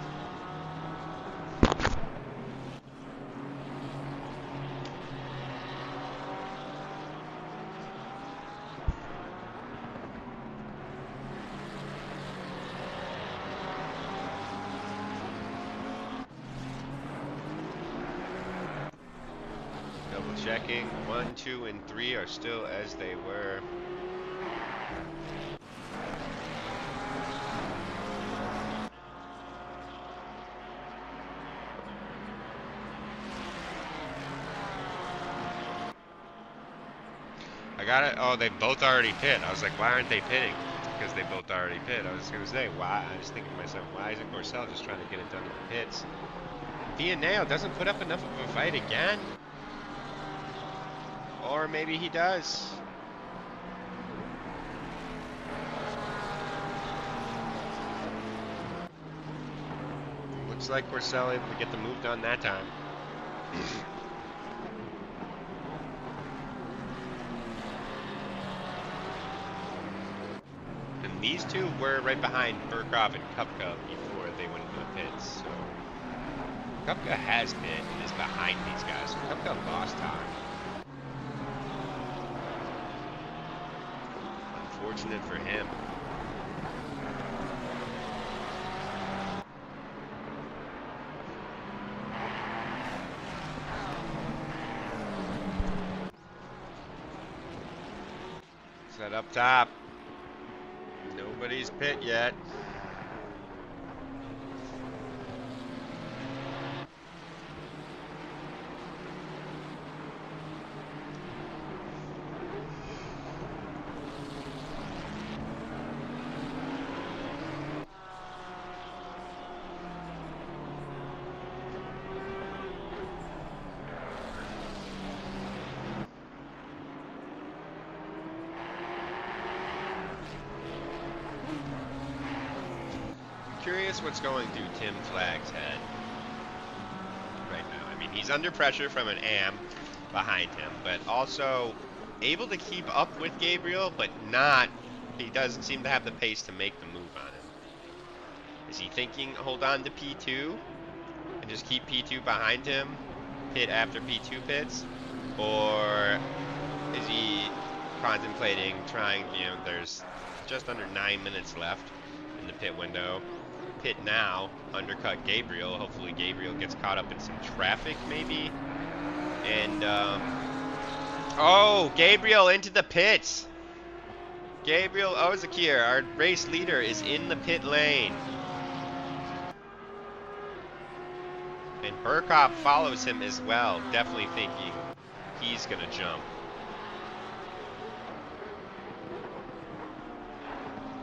Double checking. 1, 2, and 3 are still as they were. I got it. Oh, they both already pit. I was like, why aren't they pitting? Because they both already pit. I was going to say, why? I was thinking to myself, why isn't Gorcel just trying to get it done in the pits? Vianeo doesn't put up enough of a fight again. Or maybe he does. Looks like Gorcel able to get the move done that time. And these two were right behind Burkov and Kupka before they went into the pits. So Kupka has pit and is behind these guys. So Kupka lost time. Unfortunate for him. Set up top. Nobody's pit yet. Curious what's going through Tim Flagg's head right now. I mean, he's under pressure from an AM behind him, but also able to keep up with Gabriel, but not, he doesn't seem to have the pace to make the move on him. Is he thinking hold on to P2 and just keep P2 behind him, pit after P2 pits? Or is he contemplating trying, you know, there's just under 9 minutes left in the pit window. Pit now, undercut Gabriel. Hopefully Gabriel gets caught up in some traffic maybe. And, oh, Gabriel into the pits. Gabriel Ozakir, our race leader, is in the pit lane. And Burkov follows him as well, definitely thinking he's gonna jump.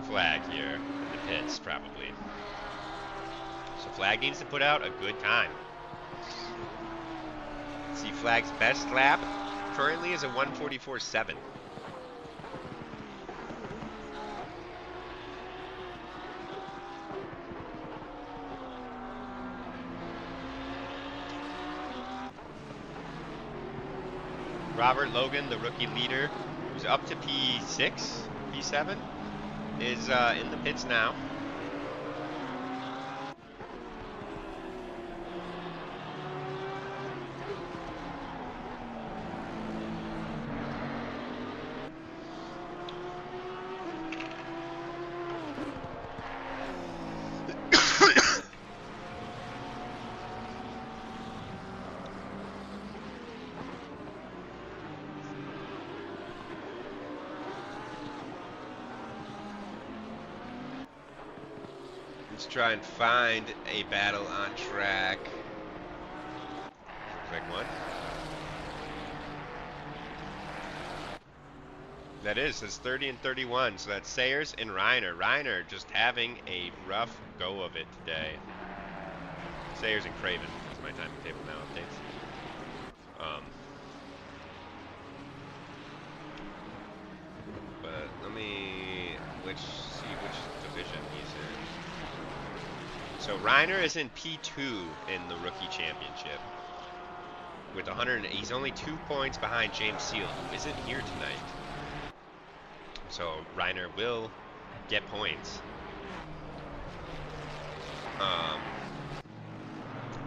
Flag here in the pits, probably. So Flag needs to put out a good time. See, Flag's best lap currently is a 1:44.7. Robert Logan, the rookie leader, who's up to P6, P7, is in the pits now. Let's try and find a battle on track. Click one. That is, it's 30 and 31, so that's Sayers and Reiner. Reiner just having a rough go of it today. Sayers and Craven, that's my timetable now updates. But let me see which division he's in. So Reiner is in P2 in the rookie championship. With 100, he's only 2 points behind James Seal, who isn't here tonight. So Reiner will get points. Um,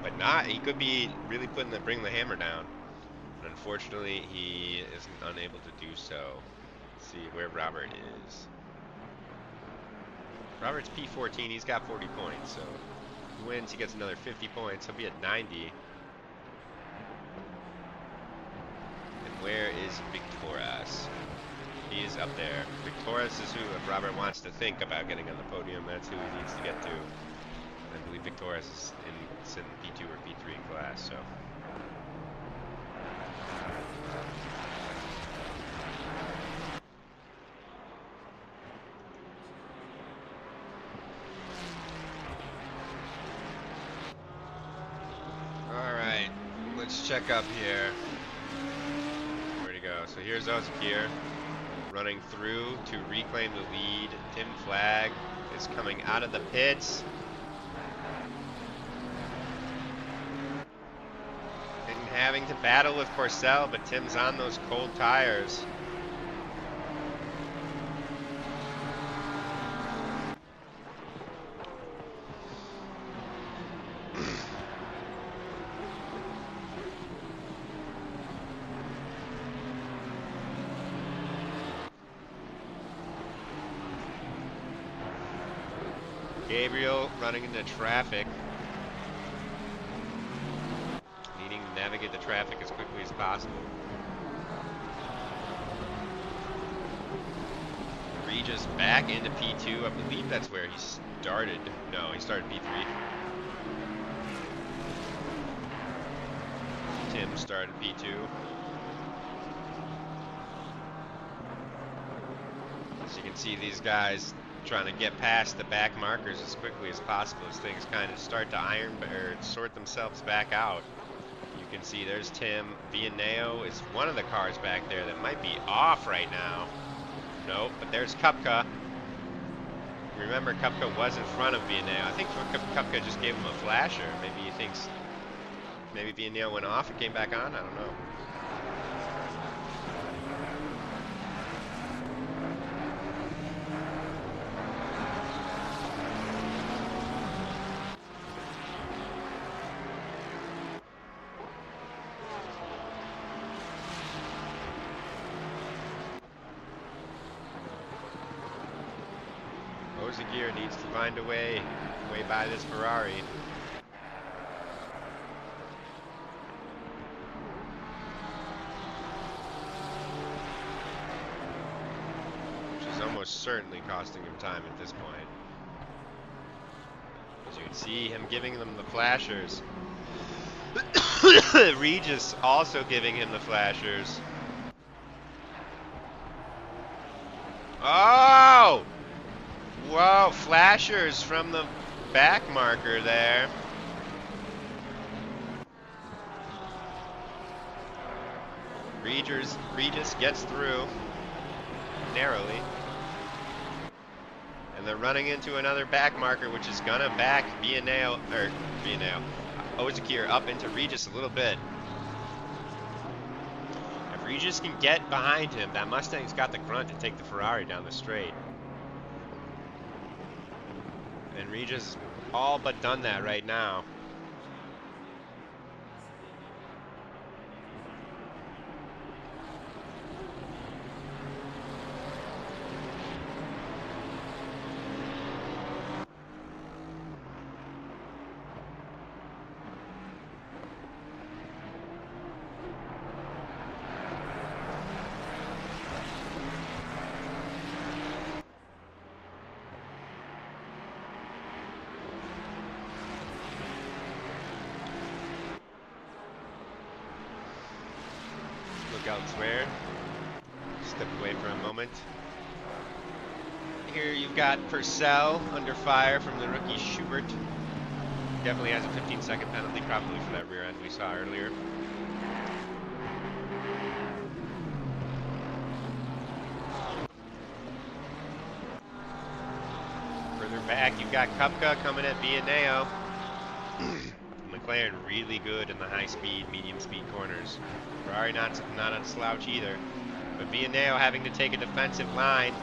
but not. He could be really bringing the hammer down. But unfortunately, he is unable to do so. Let's see where Robert is. Robert's P14. He's got 40 points. So if he wins, he gets another 50 points. He'll be at 90. And where is Victorious? He is up there. Victorious is who, if Robert wants to think about getting on the podium, that's who he needs to get to. I believe Victorious is in P2 or P3 in class, so. Alright, let's check up here. Where'd he go? So here's Ozakir running through to reclaim the lead. Tim Flagg is coming out of the pits. And having to battle with Porcel, but Tim's on those cold tires. Gabriel running into traffic, needing to navigate the traffic as quickly as possible. Regis back into P2. I believe that's where he started. No, he started P3. Tim started P2. As you can see, these guys trying to get past the back markers as quickly as possible as things kind of start to sort themselves back out. You can see there's Tim. Vianeo is one of the cars back there that might be off right now. Nope, but there's Kupka. Remember, Kupka was in front of Vianeo. I think Kupka just gave him a flasher. Maybe he thinks maybe Vianeo went off and came back on. I don't know. Ozagier needs to find a way by this Ferrari. Which is almost certainly costing him time at this point. As you can see him giving them the flashers. Regis also giving him the flashers. Oh! Whoa, flashers from the back marker there. Regis gets through narrowly. And they're running into another back marker, which is gonna back Ozakir up into Regis a little bit. If Regis can get behind him, that Mustang's got the grunt to take the Ferrari down the straight. And Regis all but done that right now. Elsewhere. Step away for a moment. Here you've got Purcell under fire from the rookie Schubert. Definitely has a 15-second penalty, probably for that rear end we saw earlier. Further back, you've got Kupka coming at Vianeo. McLaren really good in the high-speed, medium-speed corners. Ferrari not a slouch either. But Vianeo having to take a defensive line.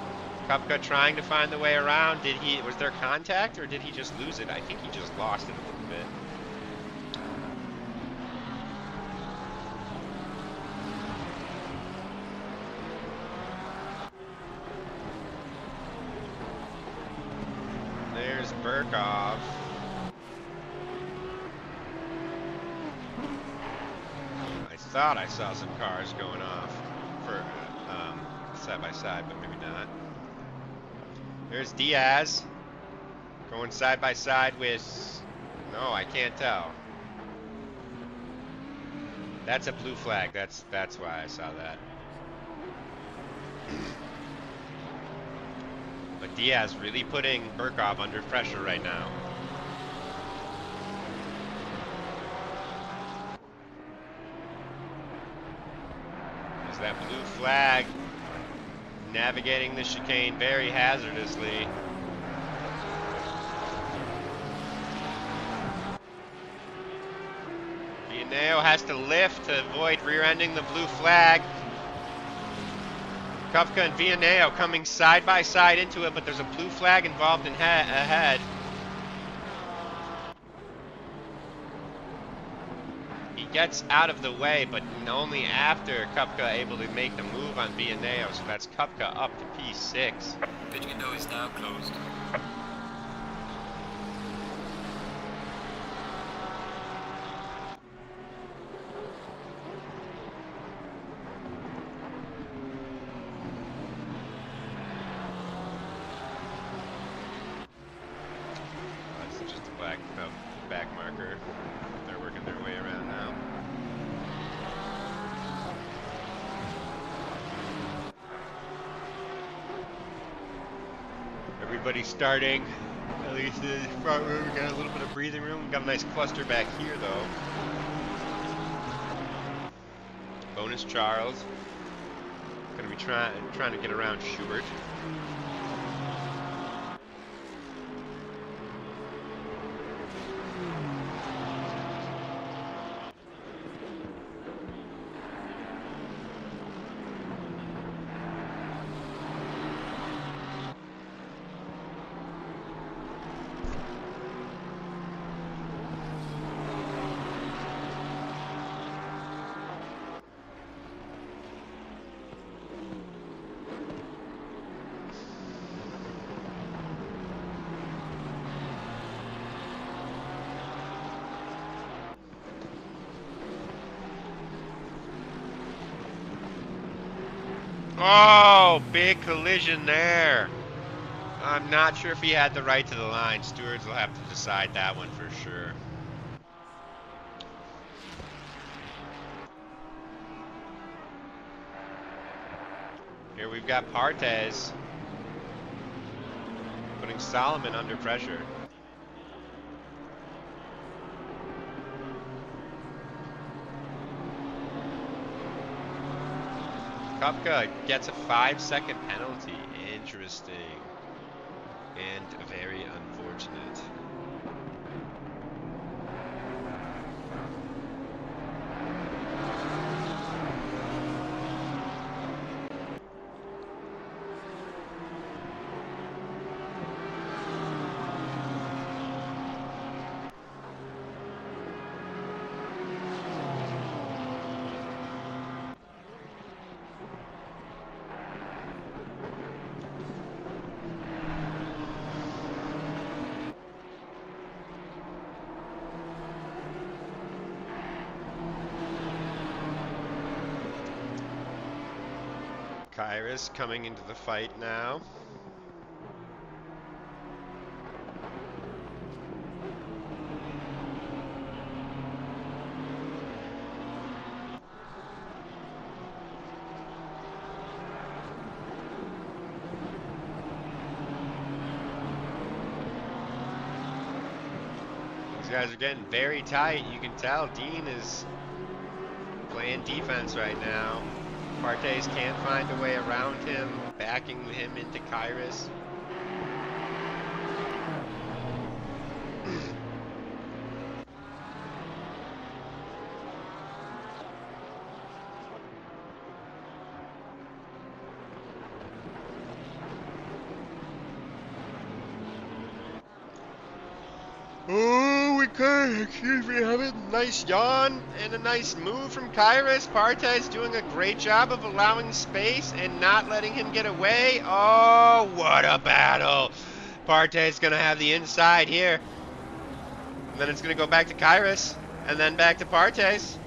Kupka trying to find the way around. Was there contact or did he just lose it? I think he just lost it a little bit. There's Burkov. I thought I saw some cars going off for side by side, but maybe not. There's Diaz going side by side with, no, I can't tell. That's a blue flag. That's why I saw that. But Diaz really putting Burkov under pressure right now. There's that blue flag navigating the chicane very hazardously. Vianeo has to lift to avoid rear-ending the blue flag. Kupka and Vianeo coming side by side into it, but there's a blue flag involved in ahead. He gets out of the way, but only after Kupka able to make the move on Vianeo, so that's Kupka up to P6. Pit window is now closed. That's just a back marker. They're working their way around now. Everybody's starting. At least in the front room, we got a little bit of breathing room. We got a nice cluster back here, though. Bonus Charles. Gonna be trying to get around Schubert. Oh, big collision there. I'm not sure if he had the right to the line. Stewards will have to decide that one for sure. Here we've got Partez putting Solomon under pressure. Kupka gets a 5-second penalty. Interesting. And very unfortunate. Kyrus coming into the fight now. These guys are getting very tight. You can tell Dean is playing defense right now. Partez can't find a way around him, backing him into Kyrus. excuse me, have a nice yawn and a nice move from Kyrus. Partez doing a great job of allowing space and not letting him get away. Oh, what a battle. Partez going to have the inside here. And then it's going to go back to Kyrus. And then back to Partez.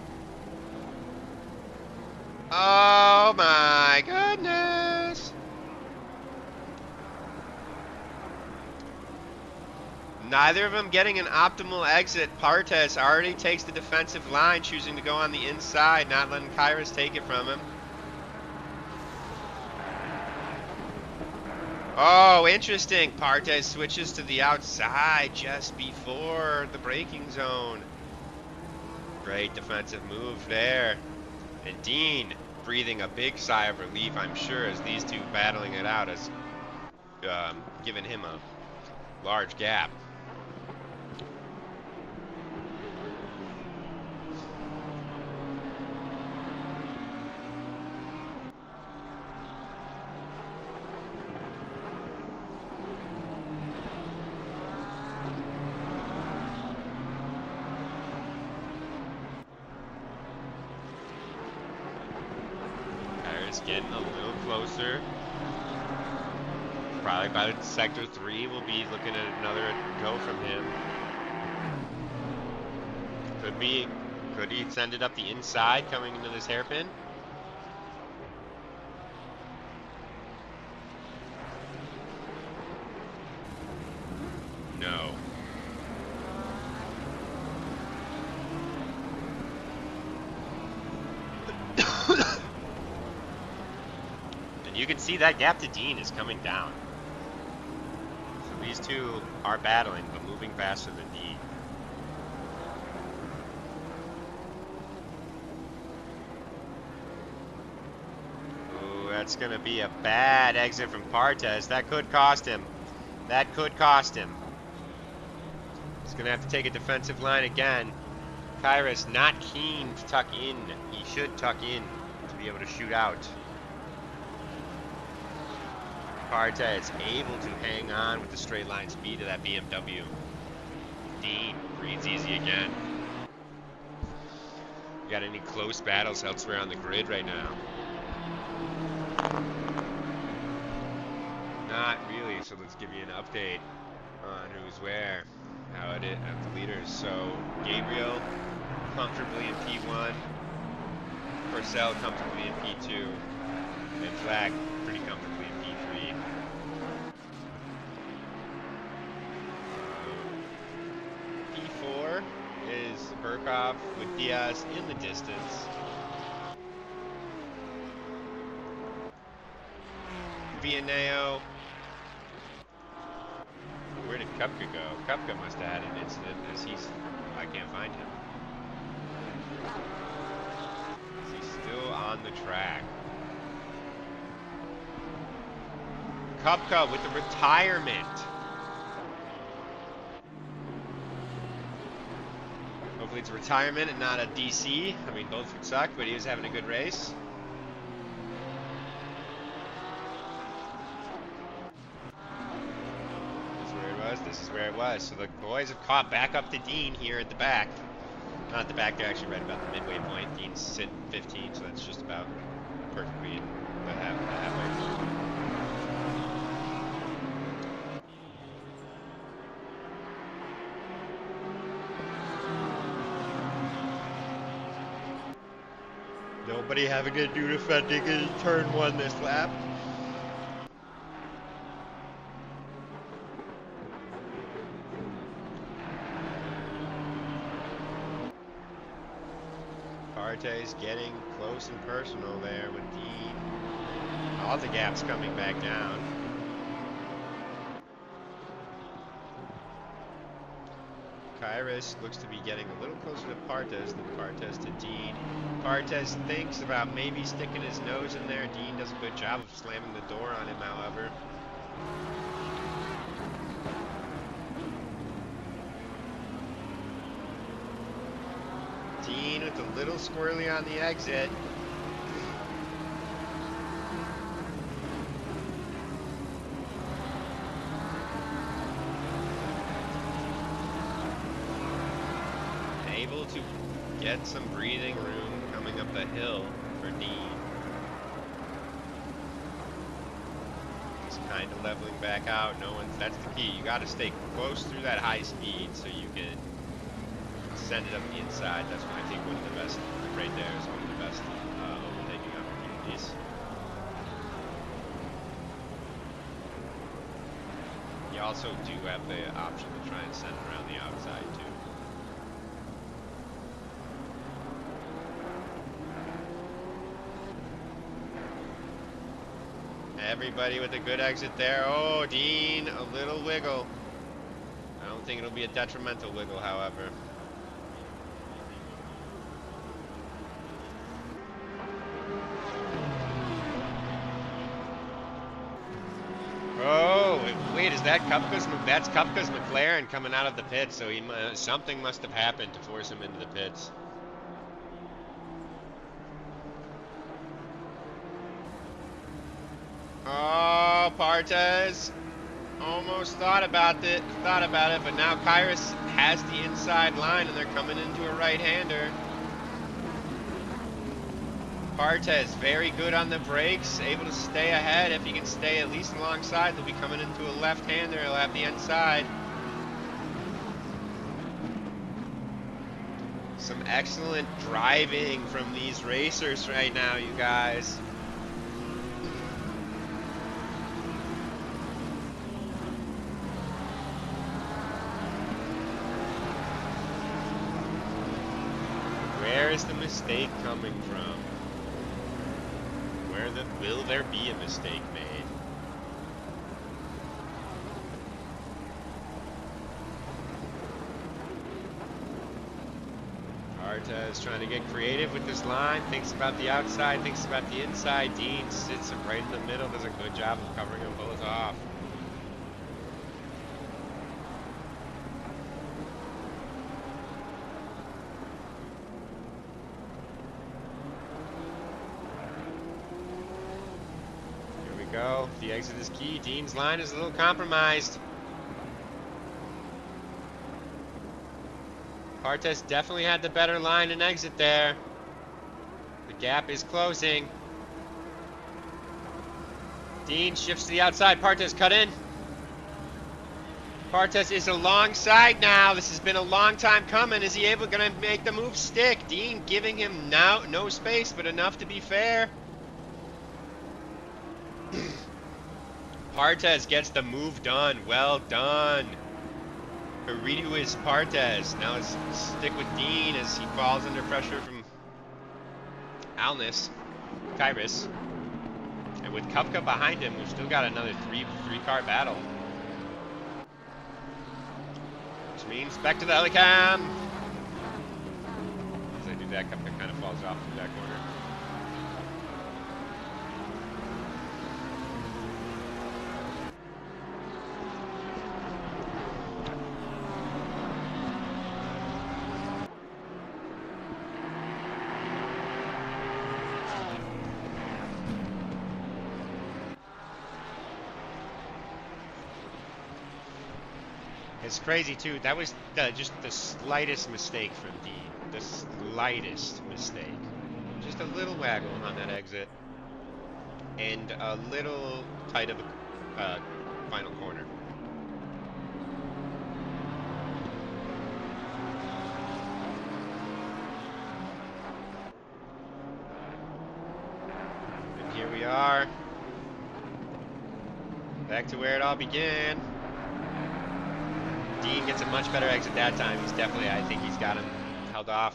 Oh my goodness. Neither of them getting an optimal exit. Partez already takes the defensive line, choosing to go on the inside, not letting Kyrus take it from him. Oh, interesting. Partez switches to the outside just before the braking zone. Great defensive move there. And Dean breathing a big sigh of relief, I'm sure, as these two battling it out has given him a large gap. Getting a little closer. Probably by sector 3 we'll be looking at another go from him. Could he send it up the inside coming into this hairpin? No. You can see that gap to Dean is coming down. So these two are battling, but moving faster than Dean. Ooh, that's going to be a bad exit from Partez. That could cost him. That could cost him. He's going to have to take a defensive line again. Kyrus not keen to tuck in. He should tuck in to be able to shoot out. Partez able to hang on with the straight line speed of that BMW. Dean breathes easy again. You got any close battles elsewhere on the grid right now? Not really, so let's give you an update on who's where, how it is at the leaders. So Gabriel comfortably in P1, Purcell comfortably in P2, and Flag pretty comfortably in P3. P4 is Burkhoff with Diaz in the distance. Vianeo. Where did Kupka go? Kupka must have had an incident as I can't find him. Is he still on the track? Kupka with the retirement. Hopefully it's retirement and not a DC. I mean, both would suck, but he was having a good race. This is where it was. So the boys have caught back up to Dean here at the back. Not at the back, they're actually right about the midway point. Dean's sitting 15, so that's just about perfectly the halfway point. Nobody having to do defending in turn 1 this lap. Partez getting close and personal there with Dean. All the gaps coming back down. Kyrus looks to be getting a little closer to Partez than Partez to Dean. Partez thinks about maybe sticking his nose in there. Dean does a good job of slamming the door on him, however. Dean with a little squirrely on the exit. able to get some breathing room coming up the hill for Dean. He's kind of leveling back out. That's the key. You got to stay close through that high speed so you can send it up the inside. That's what I think one of the best, right there is one of the best overtaking opportunities. You also do have the option to try and send it around the outside too. Everybody with a good exit there. Oh, Dean, a little wiggle. I don't think it'll be a detrimental wiggle, however. Oh, wait, is that Kupka's? That's Kupka's McLaren coming out of the pits, so something must have happened to force him into the pits. Oh, Partez almost thought about it, but now Kyrus has the inside line, and they're coming into a right-hander. Partez very good on the brakes, able to stay ahead. If he can stay at least alongside, they'll be coming into a left-hander. He'll have the inside. Some excellent driving from these racers right now, you guys. Where is the mistake coming from? Will there be a mistake made? Partez trying to get creative with this line, thinks about the outside, thinks about the inside. Dean sits him right in the middle, does a good job of covering them both off. Go. The exit is key. Dean's line is a little compromised. Partez definitely had the better line and exit there. The gap is closing. Dean shifts to the outside. Partez cut in. Partez is alongside now. This has been a long time coming. Is he going to make the move stick? Dean giving him now no space, but enough to be fair. Partez gets the move done. Well done. Haridu is Partez. Now let's stick with Dean as he falls under pressure from Kyrus. And with Kupka behind him, we've still got another three-car battle. Which means back to the helicam. As I do that, Kupka kind of falls off through that corner. It's crazy too. That was just the slightest mistake from Dean. The slightest mistake. Just a little waggle on that exit. And a little tight of a final corner. And here we are. Back to where it all began. Dean gets a much better exit that time. He's definitely, I think he's got him held off.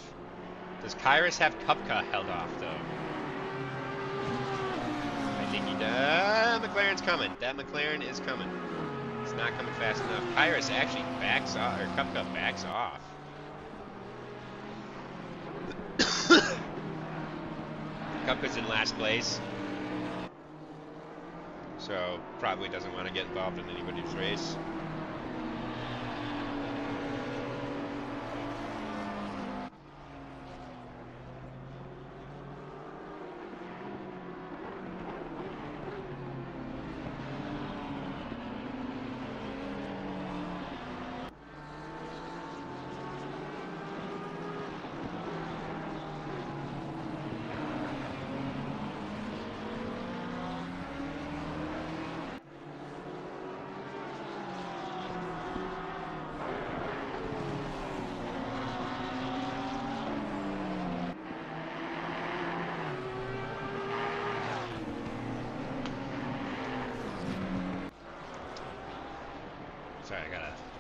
Does Kyrus have Kupka held off, though? I think he does. McLaren's coming. That McLaren is coming. It's not coming fast enough. Kyrus actually backs off, or Kupka backs off. Kupka's in last place. So, probably doesn't want to get involved in anybody's race.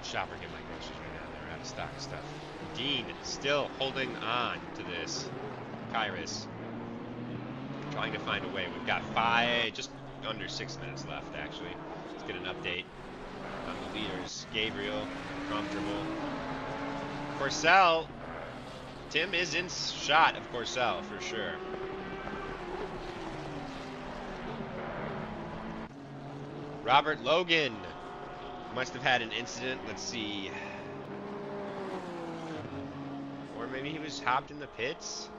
shopper get my groceries right now. They're out of stock of stuff. Dean still holding on to this. Kyrus trying to find a way. We've got just under 6 minutes left, actually. Let's get an update on the leaders. Gabriel, comfortable. Corcel. Tim is in shot of Corcel, for sure. Robert Logan must have had an incident. Let's see. Or maybe he was hopped in the pits.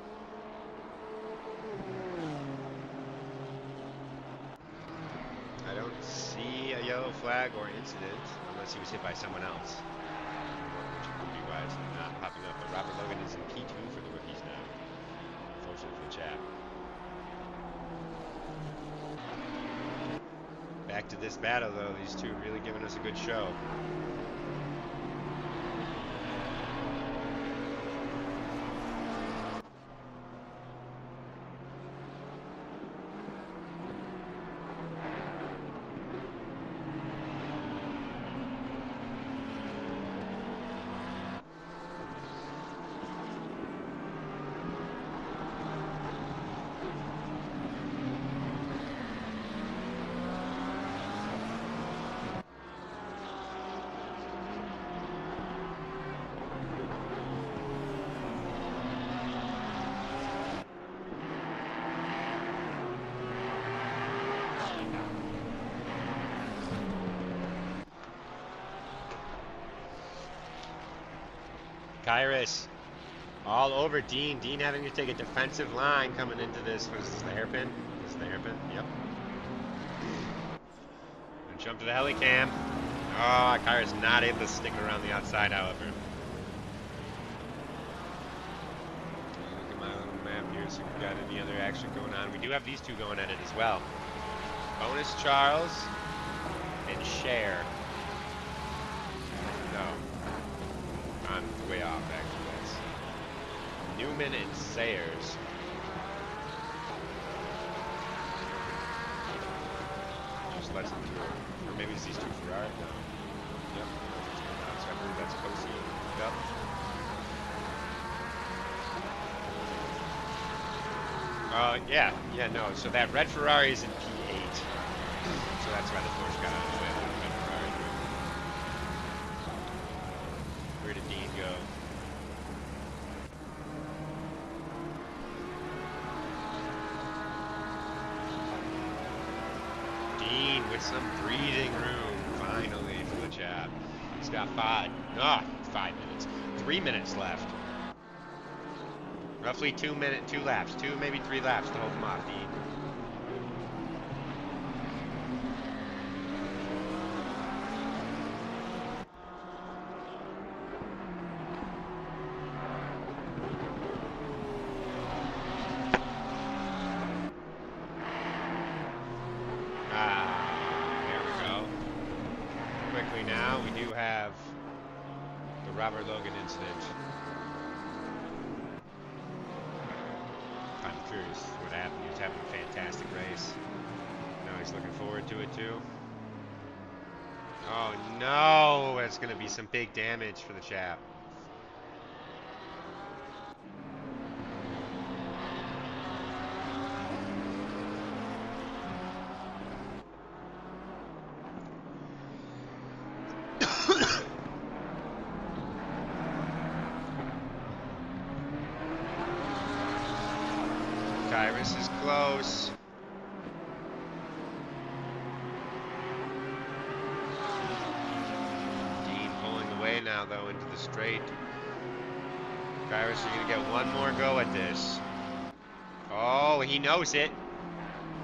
I don't see a yellow flag or incident unless he was hit by someone else. Which would be why it's not popping up. But Robert Logan is in P2 for the rookies now. Unfortunately for the chat. Back to this battle, though. These two really giving us a good show. Kyrus all over Dean. Dean having to take a defensive line coming into this. Was this the hairpin? This is the hairpin? Yep. And jump to the helicam. Oh, Kyrus not able to stick around the outside, however. Look at my little map here, see if we've got any other action going on. We do have these two going at it as well. Bonus Charles and Cher. No. I'm way off, actually. That's Newman and Sayers. Just lets them through. Or maybe it's these two Ferrari. No. Yep. So I believe that's Cosi. Yep. Yeah. Yeah, no. So that red Ferrari is in P8. So that's why the Porsche got out of the way. Where did Dean go? Dean with some breathing room, finally, for the chat. He's got 5 minutes. 3 minutes left. Roughly 2 laps. 2, maybe 3 laps to hold him off, Dean. Robert Logan incident. I'm curious what happened. He was having a fantastic race. Now he's looking forward to it too. Oh no! That's going to be some big damage for the chap. Tyrus is close. Dean pulling away now, though, into the straight. Tyrus, you're going to get one more go at this. Oh, he knows it.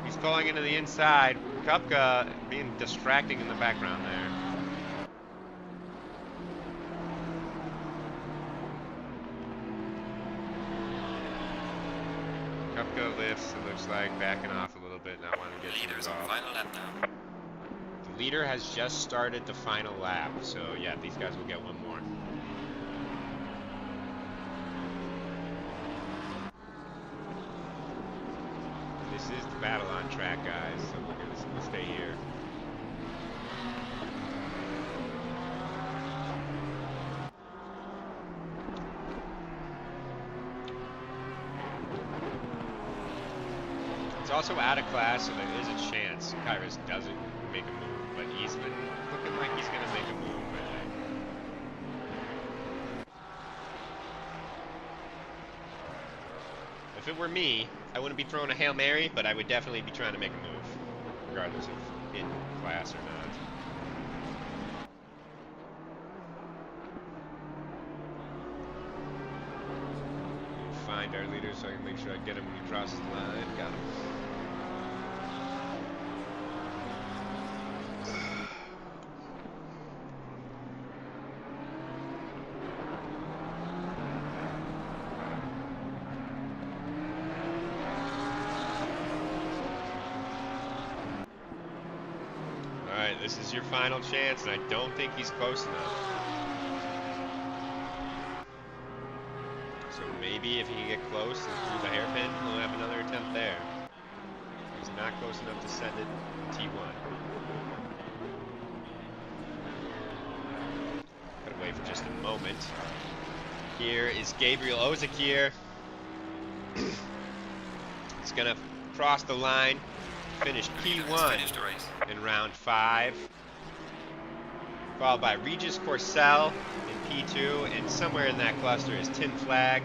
He's pulling into the inside. Kupka being distracting in the background there. Kupka lifts, it looks like, backing off a little bit, not wanting to get too Leaders on involved. final lap now. The leader has just started the final lap, so yeah, these guys will get one more. This is the battle on track, guys, so we'll stay here. It's also out of class, so there is a chance Kyrus doesn't make a move, but he's been looking like he's gonna make a move, I think. If it were me, I wouldn't be throwing a Hail Mary, but I would definitely be trying to make a move, regardless of in class or not. Find our leader so I can make sure I get him when he crosses the line. Got him. Alright, this is your final chance, and I don't think he's close enough. So maybe if he can get close and through the hairpin, we'll have another attempt there. He's not close enough to send it T1. Gotta wait for just a moment. Here is Gabriel Ozakir. He's gonna cross the line, finish P1 in round 5. Followed by Regis Courcelle in P2, and somewhere in that cluster is Tin Flag.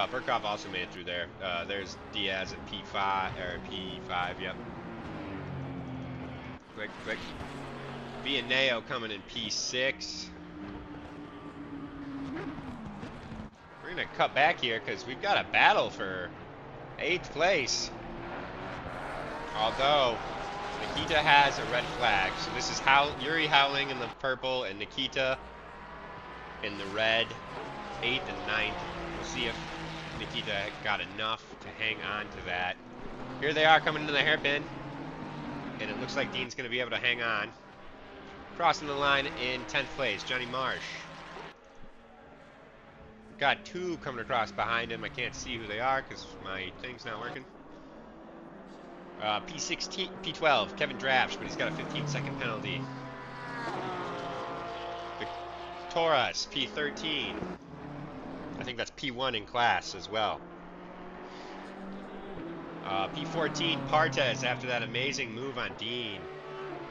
Burkhoff also made it through there. There's Diaz at P5, or P5, yep. Click. Vianeo coming in P6. We're gonna cut back here because we've got a battle for 8th place. Although Nikita has a red flag, so this is Yuri Howling in the purple and Nikita in the red, 8th and 9th. We'll see if Nikita got enough to hang on to that. Here they are coming into the hairpin, and it looks like Dean's going to be able to hang on. Crossing the line in 10th place, Johnny Marsh. Got 2 coming across behind him. I can't see who they are because my thing's not working. P16, P12, Kevin Drapsch, but he's got a 15-second penalty. Torres, P13. I think that's P1 in class as well. P14, Partes, after that amazing move on Dean.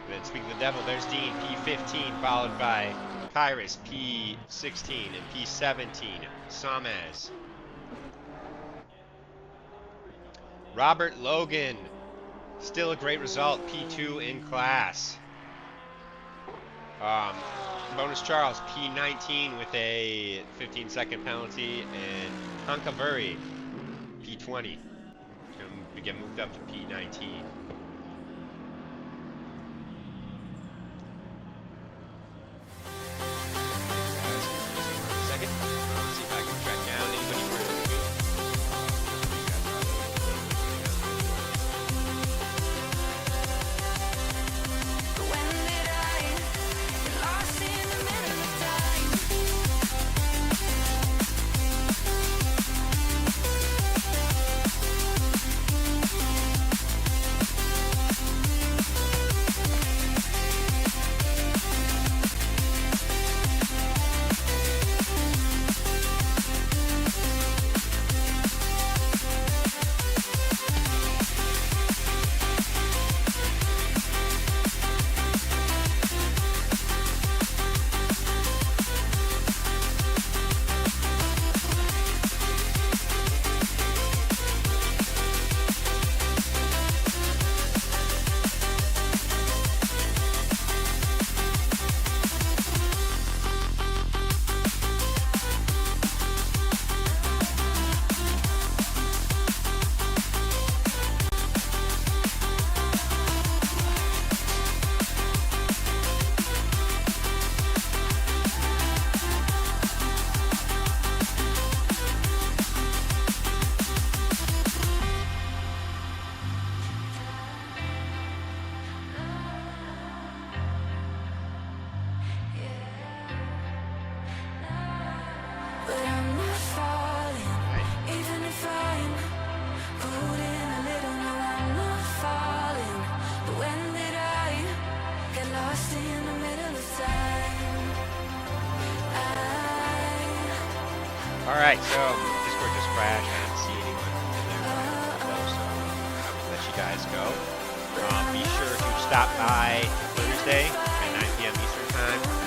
And then speaking of the devil, there's Dean, P15, followed by Kyrus, P16, and P17, Samez. Robert Logan, still a great result, P2 in class. Bonus Charles, P19 with a 15-second penalty, and Hankavuri, P20. Going to get moved up to P19. Second, let's see if I can track down anybody for When did I get lost in the middle of time? Alright, so Discord just crashed. I didn't see anyone in there though, so I'm gonna let you guys go. Be sure to stop by Thursday at 9 p.m. Eastern Time